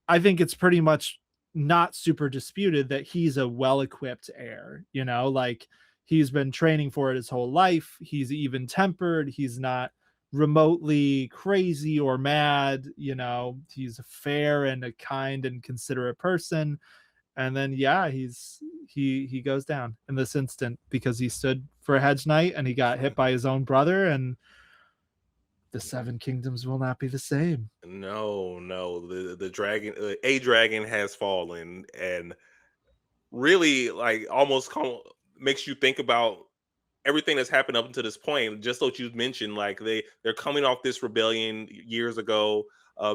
I think it's pretty much not super disputed that he's a well-equipped heir, like he's been training for it his whole life. He's even tempered. He's not remotely crazy or mad, he's a fair and a kind and considerate person. And then yeah, he goes down in this instant because he stood for a hedge knight and he got hit by his own brother, and the Seven Kingdoms will not be the same. No, no, the dragon, a dragon has fallen, and really, like, almost makes you think about everything that's happened up until this point. Just what you mentioned, like they're coming off this rebellion years ago.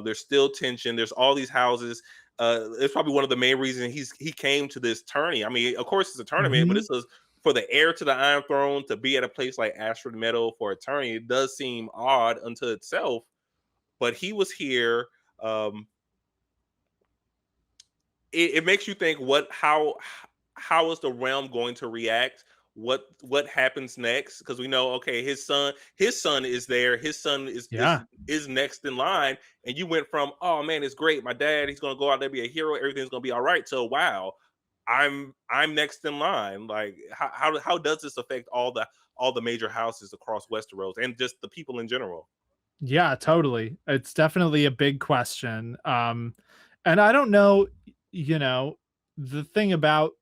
There's still tension. There's all these houses. It's probably one of the main reasons he came to this tourney. I mean, of course, it's a tournament, but Mhm. this is for the heir to the Iron Throne to be at a place like Ashford Meadow for a tourney. It does seem odd unto itself. but he was here. Um, it makes you think how is the realm going to react, what happens next, because we know, okay, his son is there, his son Yeah. is next in line, and you went from, oh man, it's great, my dad, he's going to go out there, be a hero, everything's going to be all right, so wow, I'm next in line. Like how does this affect all the major houses across Westeros and just the people in general? Yeah, totally. It's definitely a big question. And I don't know, you know, the thing about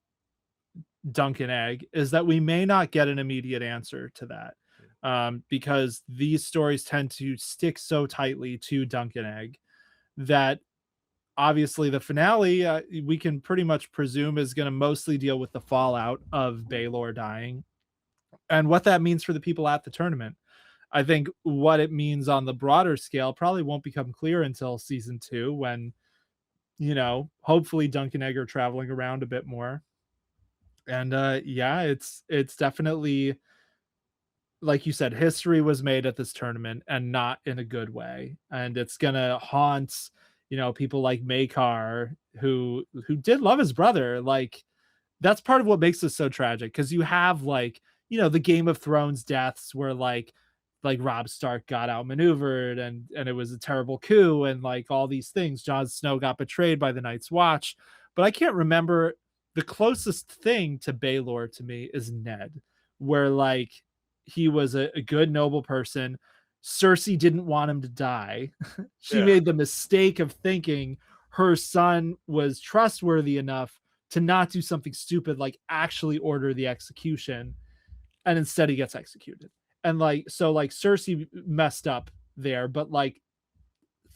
Dunk and Egg is that we may not get an immediate answer to that. Because these stories tend to stick so tightly to Dunk and Egg that obviously the finale, we can pretty much presume is going to mostly deal with the fallout of Baelor dying and what that means for the people at the tournament. I think what it means on the broader scale probably won't become clear until season 2 when, hopefully Dunk and Egg are traveling around a bit more. And yeah, it's definitely like you said, history was made at this tournament and not in a good way. And it's gonna haunt, people like Makar who did love his brother. Like that's part of what makes this so tragic because you have like the Game of Thrones deaths where like Robb Stark got outmaneuvered and it was a terrible coup and like all these things. Jon Snow got betrayed by the Night's Watch, but I can't remember the closest thing to Baelor to me is Ned, where like he was a good noble person. Cersei didn't want him to die. She Yeah, made the mistake of thinking her son was trustworthy enough to not do something stupid like actually order the execution, and instead he gets executed. And like Cersei messed up there, but like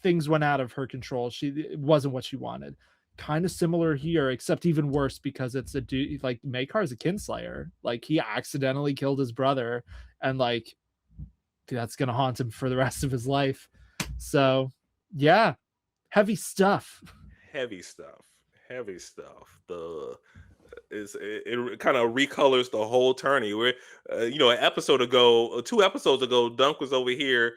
things went out of her control. It wasn't what she wanted. Kind of similar here, except even worse because it's a dude like Makar's a kinslayer. Like he accidentally killed his brother, and like that's gonna haunt him for the rest of his life. So yeah, heavy stuff. heavy stuff, heavy stuff. It kind of recolors the whole tourney. Where an episode ago, 2 episodes ago, Dunk was over here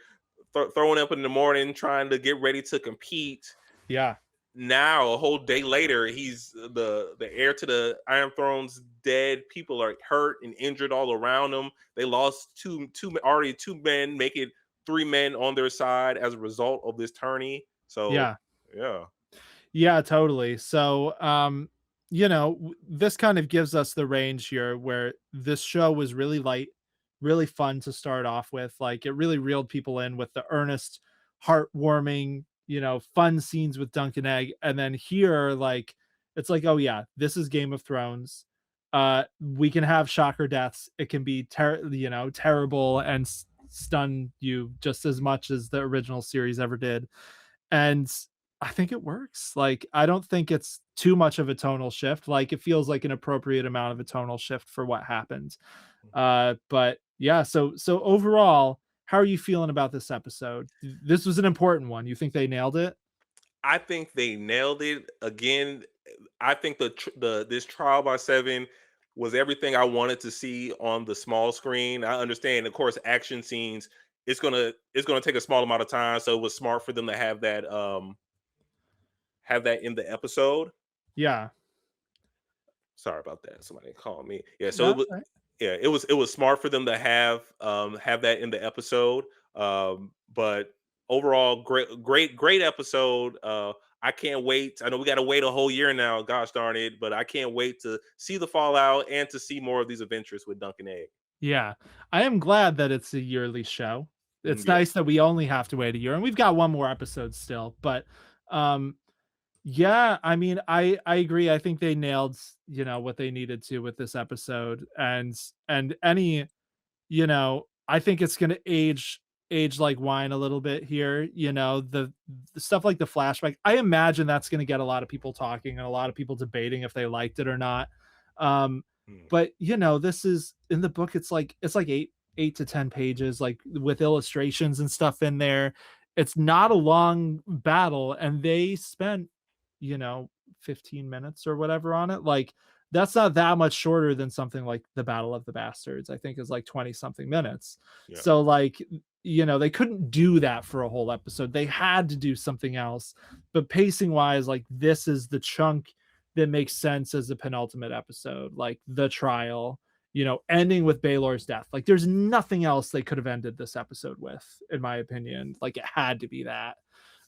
throwing up in the morning, trying to get ready to compete. Yeah. Now, a whole day later, he's the heir to the Iron Throne's dead. People are hurt and injured all around him. They lost already 2 men, make it 3 men on their side as a result of this tourney. So Yeah. yeah. Yeah, totally. So, this kind of gives us the range here where this show was really light, really fun to start off with. Like, it really reeled people in with the earnest, heartwarming, fun scenes with Dunk and Egg. And then here, like, it's like, oh, yeah, this is Game of Thrones. We can have shocker deaths. It can be, terrible and stun you just as much as the original series ever did. And I think it works. Like, I don't think it's too much of a tonal shift. Like, it feels like an appropriate amount of a tonal shift for what happened. But yeah, so overall, how are you feeling about this episode? This was an important one. You think they nailed it? I think they nailed it again. I think this trial by 7 was everything I wanted to see on the small screen. I understand, of course, action scenes. It's gonna take a small amount of time, so it was smart for them to have that in the episode. Yeah. Sorry about that. Somebody called me. Yeah, so That's right. it was smart for them to have that in the episode. But overall, great episode. I can't wait. I know we got to wait a whole year now. Gosh darn it! But I can't wait to see the fallout and to see more of these adventures with Duncan Egg. Yeah. I am glad that it's a yearly show. It's Yeah, nice that we only have to wait a year and we've got one more episode still, but um yeah, I mean, I agree. I think they nailed, what they needed to with this episode, and any, I think it's gonna age like wine a little bit here. The stuff like the flashback. I imagine that's gonna get a lot of people talking and a lot of people debating if they liked it or not. Um, hmm, but this is in the book. It's like eight to 10 pages, like with illustrations and stuff in there. It's not a long battle, and they spent you know 15 minutes or whatever on it. Like that's not that much shorter than something like the Battle of the Bastards. I think is like 20 something minutes. yeah. So like they couldn't do that for a whole episode. They had to do something else. But pacing wise, like this is the chunk that makes sense as a penultimate episode, like the trial, ending with Baelor's death. Like there's nothing else they could have ended this episode with, in my opinion. Like it had to be that.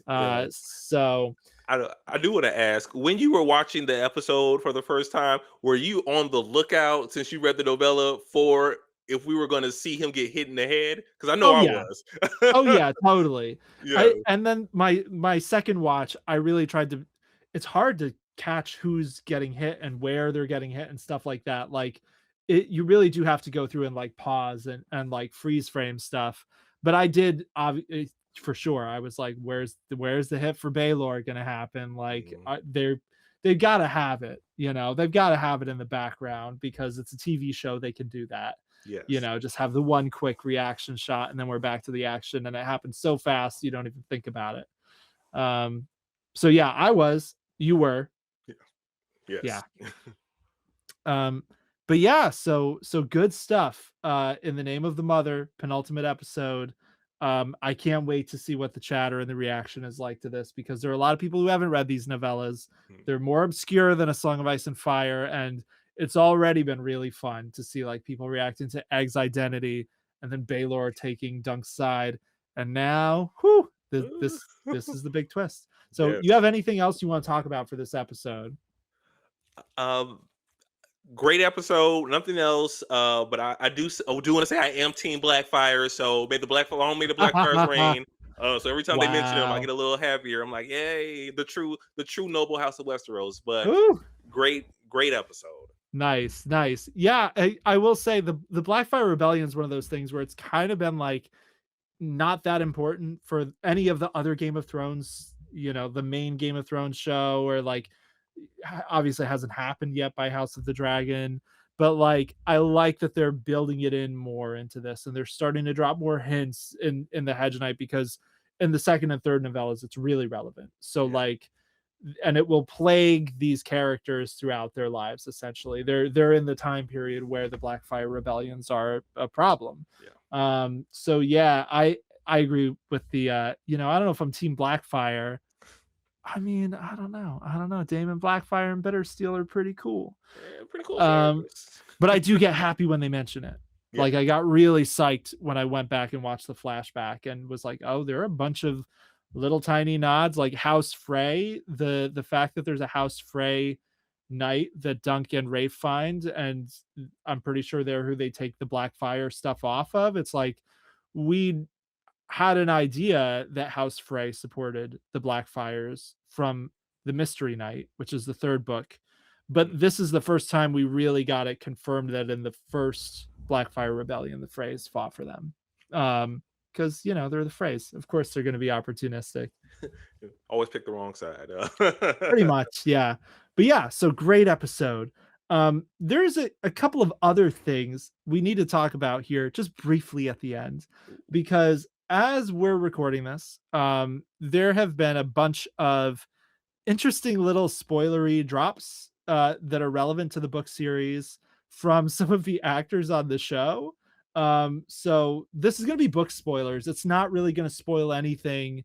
Yeah. So I do want to ask, when you were watching the episode for the first time, were you on the lookout, since you read the novella, for if we were going to see him get hit in the head? Because I know oh I yeah. was. Oh yeah, totally. Yeah. And then my second watch, I really tried to. It's hard to catch who's getting hit and where they're getting hit and stuff like that. Like you really do have to go through and like pause and like freeze frame stuff. But I did for sure. I was like, where's the hit for Baelor gonna happen? Like they've got to have it. They've got to have it in the background because it's a TV show. They can do that. Yes. Just have the one quick reaction shot and then we're back to the action, and it happens so fast you don't even think about it. So yeah, you were. Yes. Yeah. But yeah, so good stuff. In the Name of the Mother, penultimate episode. I can't wait to see what the chatter and the reaction is like to this, because there are a lot of people who haven't read these novellas. They're more obscure than A Song of Ice and Fire, and it's already been really fun to see like people reacting to Egg's identity and then Baelor taking Dunk's side. And now, this is the big twist. So Yes. you have anything else you want to talk about for this episode? Great episode. Nothing else. But I do want to say I am Team Blackfyre. So may the Blackfyres reign. So every time they mention him, I get a little happier. I'm like, yay, the true noble house of Westeros. But great episode. Nice. Yeah, I will say the Blackfyre Rebellion is one of those things where it's kind of been like not that important for any of the other Game of Thrones, the main Game of Thrones show, or like obviously hasn't happened yet by House of the Dragon. But like I like that they're building it in more into this, and they're starting to drop more hints in the Hedge Knight, because in the second and third novellas it's really relevant. So like, and it will plague these characters throughout their lives. Essentially, they're in the time period where the Blackfyre rebellions are a problem. So yeah, I agree with the I don't know if I'm Team Blackfyre. I mean, I don't know. Daemon Blackfyre and Bittersteel are pretty cool. Yeah, pretty cool. But I do get happy when they mention it. Yeah. Like I got really psyched when I went back and watched the flashback and was like, oh, there are a bunch of little tiny nods, like House Frey. The fact that there's a House Frey knight that Dunk and Rafe find, and I'm pretty sure they're who they take the Blackfyre stuff off of. It's like we had an idea that House Frey supported the Blackfyres from the Mystery Knight, which is the third book. But this is the first time we really got it confirmed that in the first Blackfyre Rebellion, the Freys fought for them. Because, they're the Freys. Of course, they're going to be opportunistic. Always pick the wrong side. Pretty much, yeah. But yeah, so great episode. There's a couple of other things we need to talk about here just briefly at the end, because as we're recording this, there have been a bunch of interesting little spoilery drops that are relevant to the book series from some of the actors on the show. So this is going to be book spoilers. It's not really going to spoil anything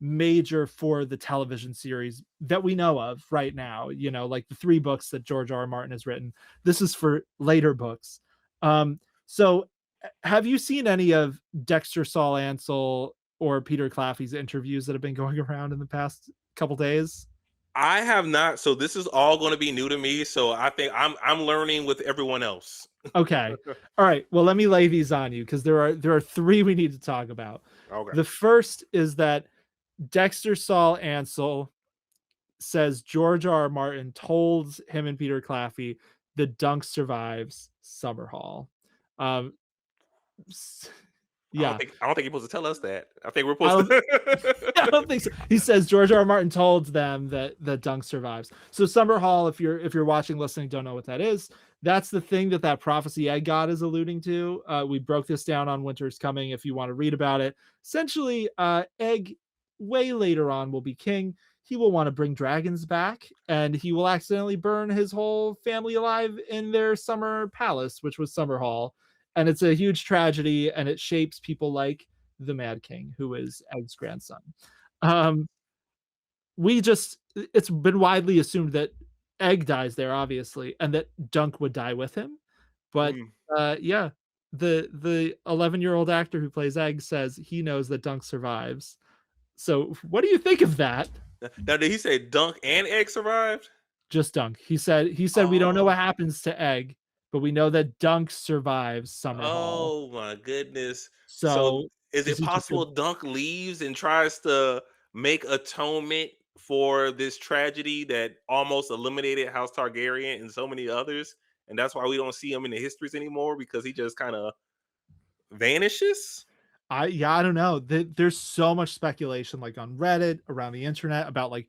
major for the television series that we know of right now, like the 3 books that George R. R. Martin has written. This is for later books. So have you seen any of Dexter Saul Ansel or Peter Claffey's interviews that have been going around in the past couple days? I have not. So this is all going to be new to me. So I think I'm learning with everyone else. Okay. All right. Well, let me lay these on you, because there are 3 we need to talk about. Okay. The first is that Dexter Saul Ansel says George R. R. Martin told him and Peter Claffey that Dunk survives Summerhall. Yeah, I don't think you're supposed to tell us that. I think we're supposed to. I don't think so. He says George R. R. Martin told them that Dunk survives. So Summerhall, if you're watching, listening, don't know what that is. That's the thing that prophecy Egg God is alluding to. We broke this down on Winter's Coming if you want to read about it. Essentially, Egg way later on will be king. He will want to bring dragons back, and he will accidentally burn his whole family alive in their summer palace, which was Summerhall. And it's a huge tragedy, and it shapes people like the Mad King, who is Egg's grandson. Um, it's been widely assumed that Egg dies there, obviously, and that Dunk would die with him. But Mm. yeah, the 11-year-old actor who plays Egg says he knows that Dunk survives. So what do you think of that? Now, did he say Dunk and Egg survived? Just Dunk. He said we don't know what Oh, happens to Egg, but we know that Dunk survives Summerhall. oh my goodness. So So is is it he just possible good? Dunk leaves and tries to make atonement for this tragedy that almost eliminated House Targaryen and so many others? And that's why we don't see him in the histories anymore because he just kind of vanishes? I don't know. There's so much speculation like on Reddit, around the internet about like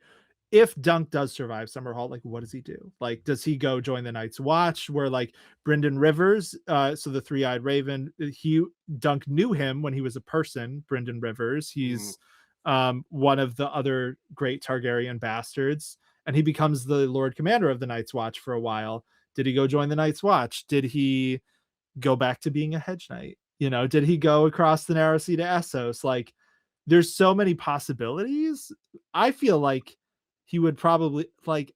if Dunk does survive Summerhall, like what does he do? Like does he go join the Night's Watch where like Brynden Rivers, so the three-eyed raven, he Dunk knew him when he was a person, Brynden Rivers. Mm, He's one of the other great Targaryen bastards, and he becomes the Lord Commander of the Night's Watch for a while. Did he go join the Night's Watch? Did he go back to being a hedge knight? Did he go across the narrow sea to Essos? Like, there's so many possibilities. I feel like he would probably like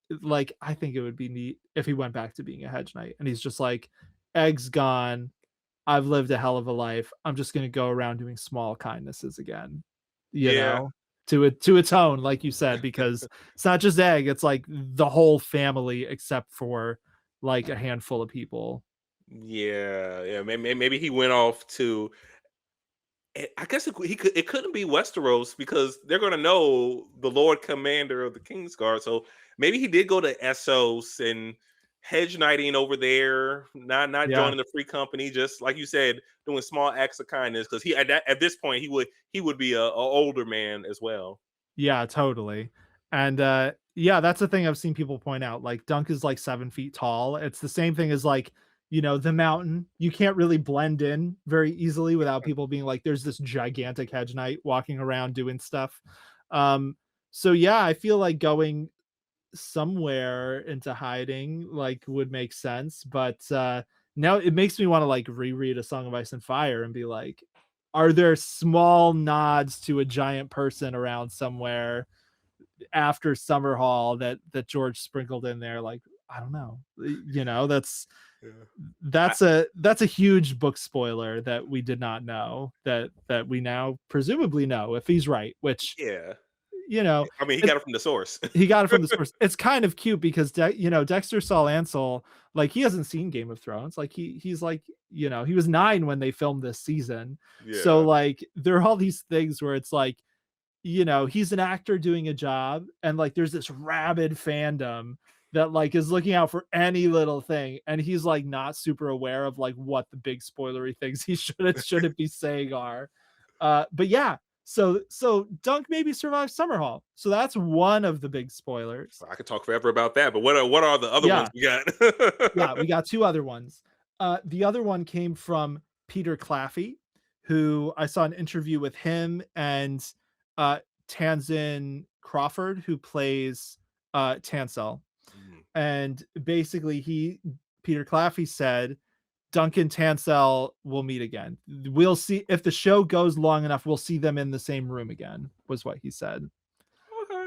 I think it would be neat if he went back to being a hedge knight and he's just like, Egg's gone. I've lived a hell of a life. I'm just gonna go around doing small kindnesses again, you yeah. know, to atone, like you said, because it's not just Egg, it's like the whole family except for like a handful of people. Yeah, yeah. Maybe he went off to. I guess he could. It couldn't be Westeros because they're gonna know the Lord Commander of the Kingsguard. So maybe he did go to Essos and hedge knighting over there, not Yeah. joining the free company. Just like you said, doing small acts of kindness because at this point he would be a older man as well. Yeah, totally. And yeah, that's the thing I've seen people point out. Like Dunk is like 7 feet tall. It's the same thing as like, the mountain. You can't really blend in very easily without people being like, there's this gigantic hedge knight walking around doing stuff. Um, so yeah, I feel like going somewhere into hiding like would make sense. But now it makes me want to like reread A Song of Ice and Fire and be like, are there small nods to a giant person around somewhere after Summerhall that George sprinkled in there? Like, I don't know. Yeah. I, That's a huge book spoiler that we did not know that we now presumably know if he's right, which yeah. you know I mean, he it, got it from the source. he got it from the source. It's kind of cute because Dexter Saul Ansel, like he hasn't seen Game of Thrones. Like he's like, he was 9 when they filmed this season. So Yeah. like there are all these things where it's like, he's an actor doing a job and like there's this rabid fandom that like is looking out for any little thing and he's like not super aware of like what the big spoilery things he shouldn't be saying are. But yeah, so Dunk maybe survives Summerhall. So that's one of the big spoilers. I could talk forever about that, but what are the other Yeah, ones we got? yeah, we got two other ones. The other one came from Peter Claffey, who I saw an interview with him and uh, Tanzin Crawford, who plays Tansel. Mm. And basically, Peter Claffey said, Duncan Tansel will meet again. We'll see if the show goes long enough. We'll see them in the same room again. Was what he said. Okay.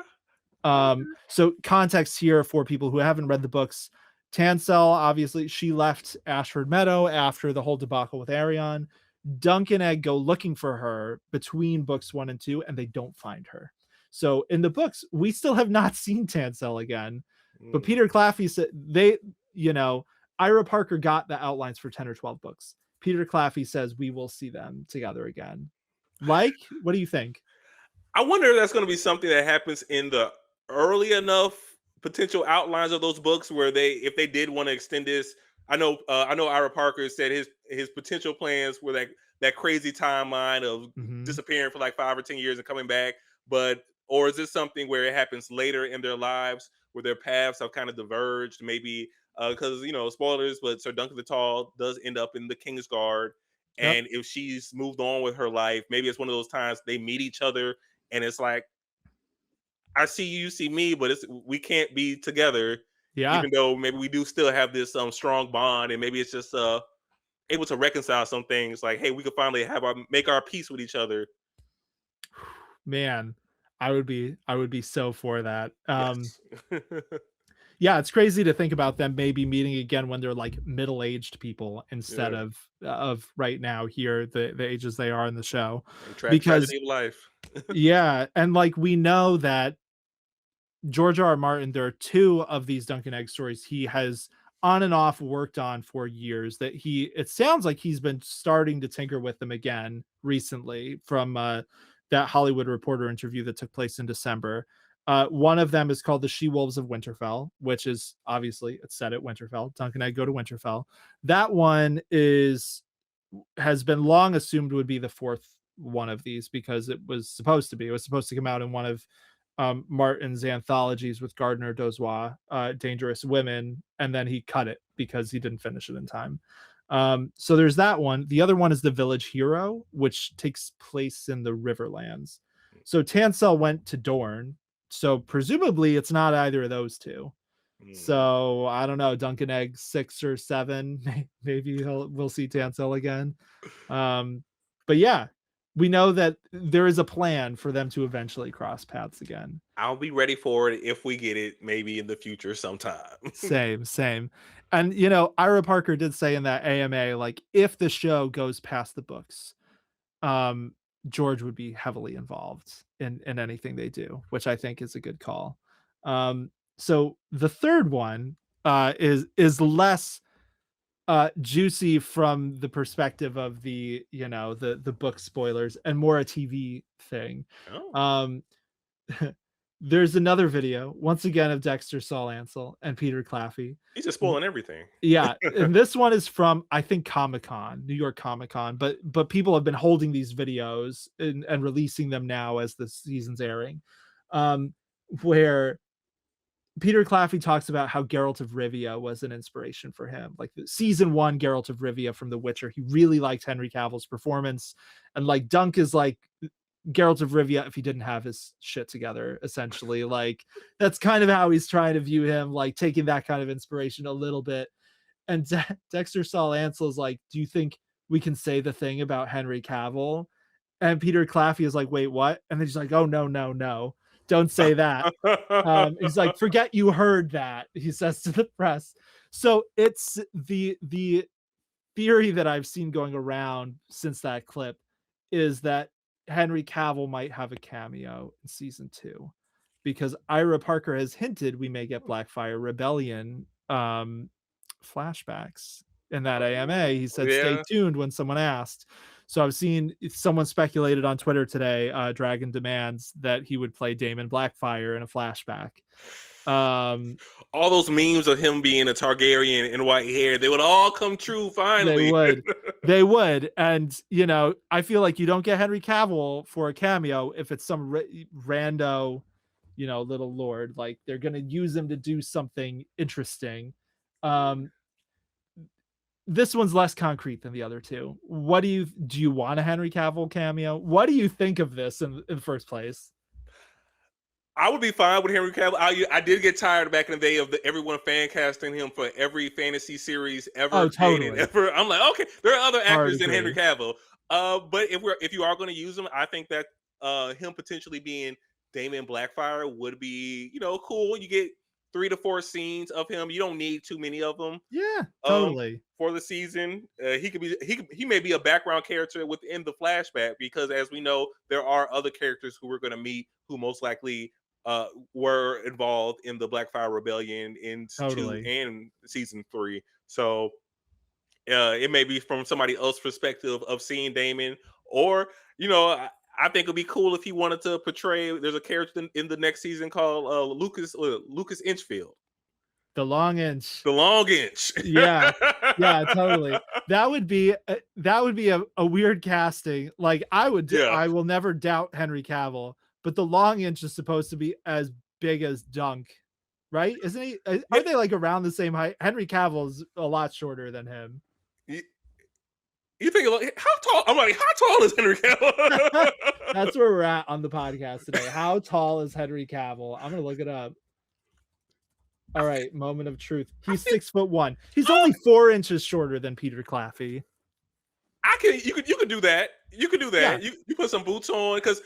Okay. So context here for people who haven't read the books. Tansel, obviously, she left Ashford Meadow after the whole debacle with Arion. Dunk and Egg go looking for her between books 1 and 2, and they don't find her. So in the books, we still have not seen Tansel again. But Mm. Peter Claffey said Ira Parker got the outlines for 10 or 12 books. Peter Claffey says we will see them together again. Like, what do you think? I wonder if that's going to be something that happens in the early enough potential outlines of those books where if they did want to extend this. I know Ira Parker said his potential plans were that crazy timeline of Mhm. disappearing for like 5 or 10 years and coming back. But or is this something where it happens later in their lives where their paths have kind of diverged? Maybe because spoilers, but Sir Duncan the Tall does end up in the Kingsguard. Yep. And if she's moved on with her life, maybe it's one of those times they meet each other and it's like, I see you, you see me, but we can't be together, Yeah. even though maybe we do still have this strong bond, and maybe it's just able to reconcile some things. Like, hey, we could finally make our peace with each other. Man, I would be so for that. Yes. Yeah, it's crazy to think about them maybe meeting again when they're like middle-aged people instead Yeah. of right now here, the ages they are in the show. Hey, Because tragedy of life. yeah, and like we know that George R. R. Martin, there are two of these Duncan Egg stories he has on and off worked on for years that it sounds like he's been starting to tinker with them again recently from that Hollywood Reporter interview that took place in December. One of them is called The She-Wolves of Winterfell, which is obviously it's set at Winterfell. Duncan Egg go to Winterfell. That one has been long assumed would be the fourth one of these because it was supposed to be. It was supposed to come out in one of Martin's anthologies with Gardner Dozois, Dangerous Women, and then he cut it because he didn't finish it in time. So there's that one. The other one is The Village Hero, which takes place in the Riverlands. So Tansel went to Dorne. So presumably it's not either of those two. Mm. So I don't know, Duncan Egg 6 or 7, maybe we'll see Tansel again. But yeah, we know that there is a plan for them to eventually cross paths again. I'll be ready for it if we get it maybe in the future sometime. Same. And you know, Ira Parker did say in that AMA, like if the show goes past the books, um, George would be heavily involved in anything they do, which I think is a good call. So the third one is less juicy from the perspective of the the book spoilers and more a TV thing. Oh, Um, there's another video once again of Dexter Saul Ansel and Peter Claffey. he's just spoiling everything. Yeah, and this one is from I think Comic-Con, New York Comic-Con, but people have been holding these videos and releasing them now as the season's airing. Where Peter Claffey talks about how Geralt of Rivia was an inspiration for him. Like the season 1 Geralt of Rivia from The Witcher, he really liked Henry Cavill's performance, and like Dunk is like Geralt of Rivia if he didn't have his shit together, essentially. Like that's kind of how he's trying to view him, like taking that kind of inspiration a little bit. And Dexter Saul Ansel is like, "Do you think we can say the thing about Henry Cavill?" And Peter Claffey is like, "Wait, what?" And then he's like, "Oh no, don't say that." He's like, "Forget you heard that," he says to the press. So it's the theory that I've seen going around since that clip is that Henry Cavill might have a cameo in season 2 because Ira Parker has hinted we may get Blackfyre Rebellion flashbacks in that AMA. He said, "Stay Yeah. tuned" when someone asked. So I've seen someone speculated on Twitter today, Dragon Demands, that he would play Daemon Blackfyre in a flashback. All those memes of him being a Targaryen and white hair, they would all come true They finally. would. They would. And, you know, I feel like you don't get Henry Cavill for a cameo if it's some rando, little lord. Like they're going to use him to do something interesting. Um, this one's less concrete than the other two. What do you want a Henry Cavill cameo? What do you think of this in the first place? I would be fine with Henry Cavill. I did get tired back in the day of everyone fan casting him for every fantasy series ever Oh, created. totally. Ever, I'm like, okay, there are other Hard actors than Henry agree. Cavill. But if you are going to use him, I think that him potentially being Daemon Blackfyre would be cool. You get 3 to 4 scenes of him. You don't need too many of them. Yeah, um totally. for the season. He may be a background character within the flashback because as we know, there are other characters who we're going to meet who most likely were involved in the Blackfyre Rebellion in 2 Totally. and season 3. So it may be from somebody else's perspective of seeing Damon, or I think it'd be cool if he wanted to portray. There's a character in the next season called Lucas Inchfield, The long inch. the Long Inch. Yeah. Yeah, totally. That would be a weird casting. Like Yeah. I will never doubt Henry Cavill, but the long inch is supposed to be as big as Dunk, right? Isn't he? Yeah. Are they like around the same height? Henry Cavill is a lot shorter than him. You, you think like how tall? I'm like, how tall is Henry Cavill? That's where we're at on the podcast today. How tall is Henry Cavill? I'm gonna look it up. All right, moment of truth. He's 6'1". He's only 4 inches shorter than Peter Claffey. You could do that. You could do Yeah. that. You put some boots on because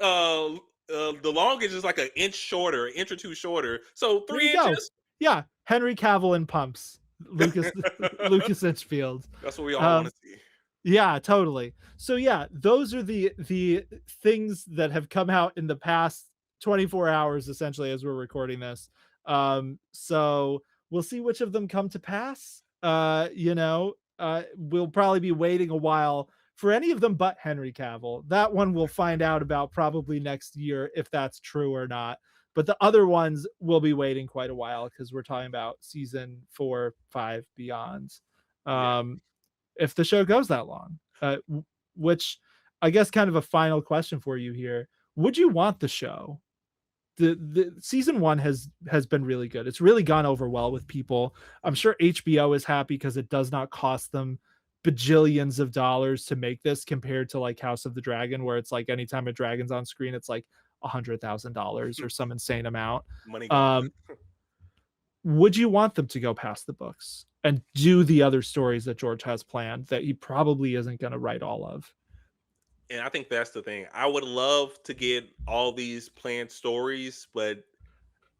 The longest is like an inch shorter, an inch or two shorter. So There you three go. inches. Yeah, Henry Cavill in pumps. Lucas Lucas Inchfield. That's what we all want Um, to see. yeah, totally. So yeah, those are the things that have come out in the past 24 hours, essentially, as we're recording this. So we'll see which of them come to pass. We'll probably be waiting a while for any of them but Henry Cavill. That one we'll find out about probably next year if that's true or not. But the other ones will be waiting quite a while because we're talking about season 4, 5, beyond. Yeah. Um, if the show goes that long. Which I guess kind of a final question for you here. Would you want the show? The season 1 has been really good. It's really gone over well with people. I'm sure HBO is happy because it does not cost them bajillions of dollars to make this compared to like House of the Dragon, where it's like anytime a dragon's on screen, it's like $100,000 or some insane amount. Money gone. Um, would you want them to go past the books and do the other stories that George has planned that he probably isn't going to write all of? And I think that's the thing. I would love to get all these planned stories, but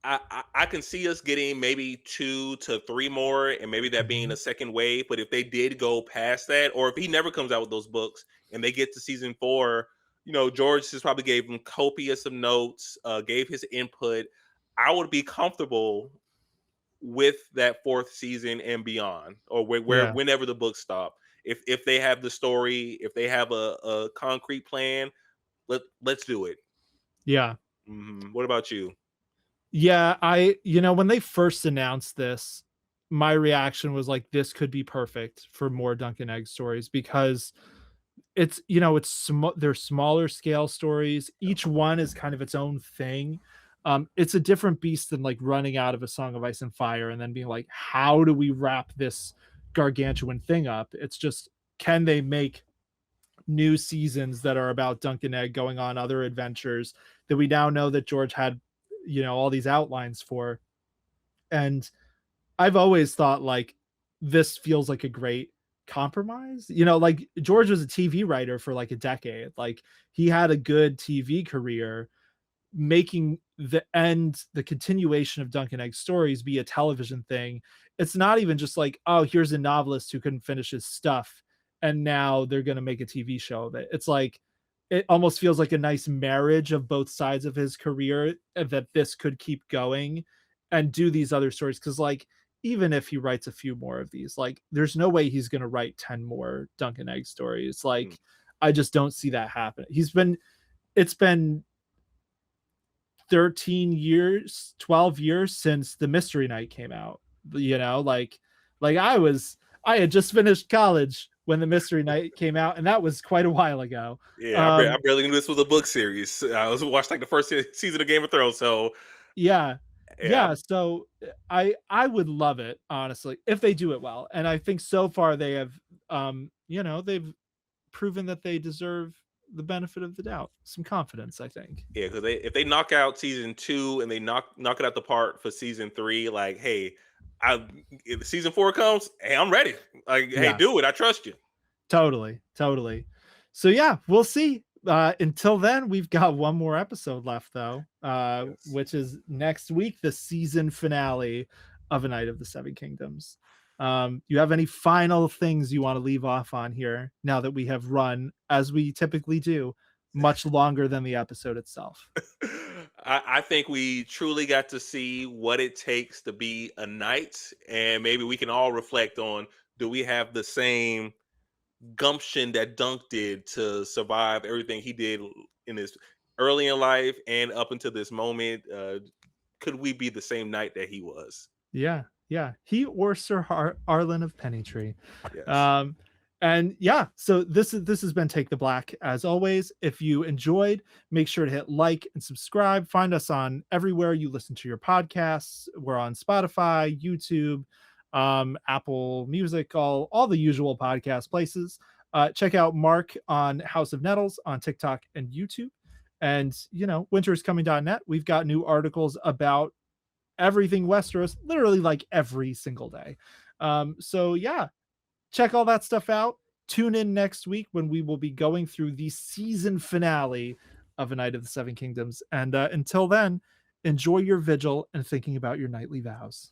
I can see us getting maybe 2 to 3 more, and maybe that being Mhm. a second wave. But if they did go past that, or if he never comes out with those books and they get to season 4, George just probably gave them copious of notes, gave his input. I would be comfortable with that 4th season and beyond, or Yeah. whenever the books stop. If they have the story, if they have a concrete plan, let's do it. Yeah. What about you? Yeah. When they first announced this, my reaction was like, this could be perfect for more Duncan Egg stories because they're smaller scale stories. Each one is kind of its own thing. It's a different beast than like running out of A Song of Ice and Fire and then being like, how do we wrap this gargantuan thing up? It's just, can they make new seasons that are about Duncan Egg going on other adventures that we now know that George had, all these outlines for? And I've always thought like this feels like a great compromise. Like George was a TV writer for like a decade. Like he had a good TV career, making the continuation of Duncan Egg stories be a television thing. It's not even just like, oh, here's a novelist who couldn't finish his stuff and now they're going to make a TV show of it. It's like it almost feels like a nice marriage of both sides of his career, that this could keep going and do these other stories, cuz like even if he writes a few more of these, like there's no way he's going to write 10 more Duncan Egg stories. Hmm. Like I just don't see that happening. It's been 13 years, 12 years since the Mystery Night came out. Like I had just finished college when the Mystery Night came out, and that was quite a while ago. Yeah, I Um, barely knew this was a book series. I was watched like the first season of Game of Thrones, so yeah. yeah, Yeah, so I would love it, honestly, if they do it well. And I think so far they have they've proven that they deserve the benefit of the doubt. Some confidence, I think. yeah, because if they knock out season 2 and they knock it out the park for season 3, like, hey, if season 4 comes, hey, I'm ready. Like, hey, Yeah. do it. I trust you. Totally, totally. So yeah, we'll see. Until then, we've got one more episode left though, Yes. which is next week, the season finale of A Night of the Seven Kingdoms. You have any final things you want to leave off on here now that we have run, as we typically do, much longer than the episode itself? I think we truly got to see what it takes to be a knight, and maybe we can all reflect on: do we have the same gumption that Dunk did to survive everything he did in his early in life and up until this moment? Could we be the same knight that he was? Yeah, yeah. He or Sir Arlen of Pennytree. Yes. Um, and yeah, so this has been Take the Black. As always, if you enjoyed, make sure to hit like and subscribe. Find us on everywhere you listen to your podcasts. We're on Spotify, YouTube, Apple Music, all the usual podcast places. Check out Mark on House of Nettles on TikTok and YouTube. And winteriscoming.net. We've got new articles about everything Westeros, literally like every single day. So yeah, check all that stuff out. Tune in next week when we will be going through the season finale of A Knight of the Seven Kingdoms. And until then, enjoy your vigil and thinking about your nightly vows.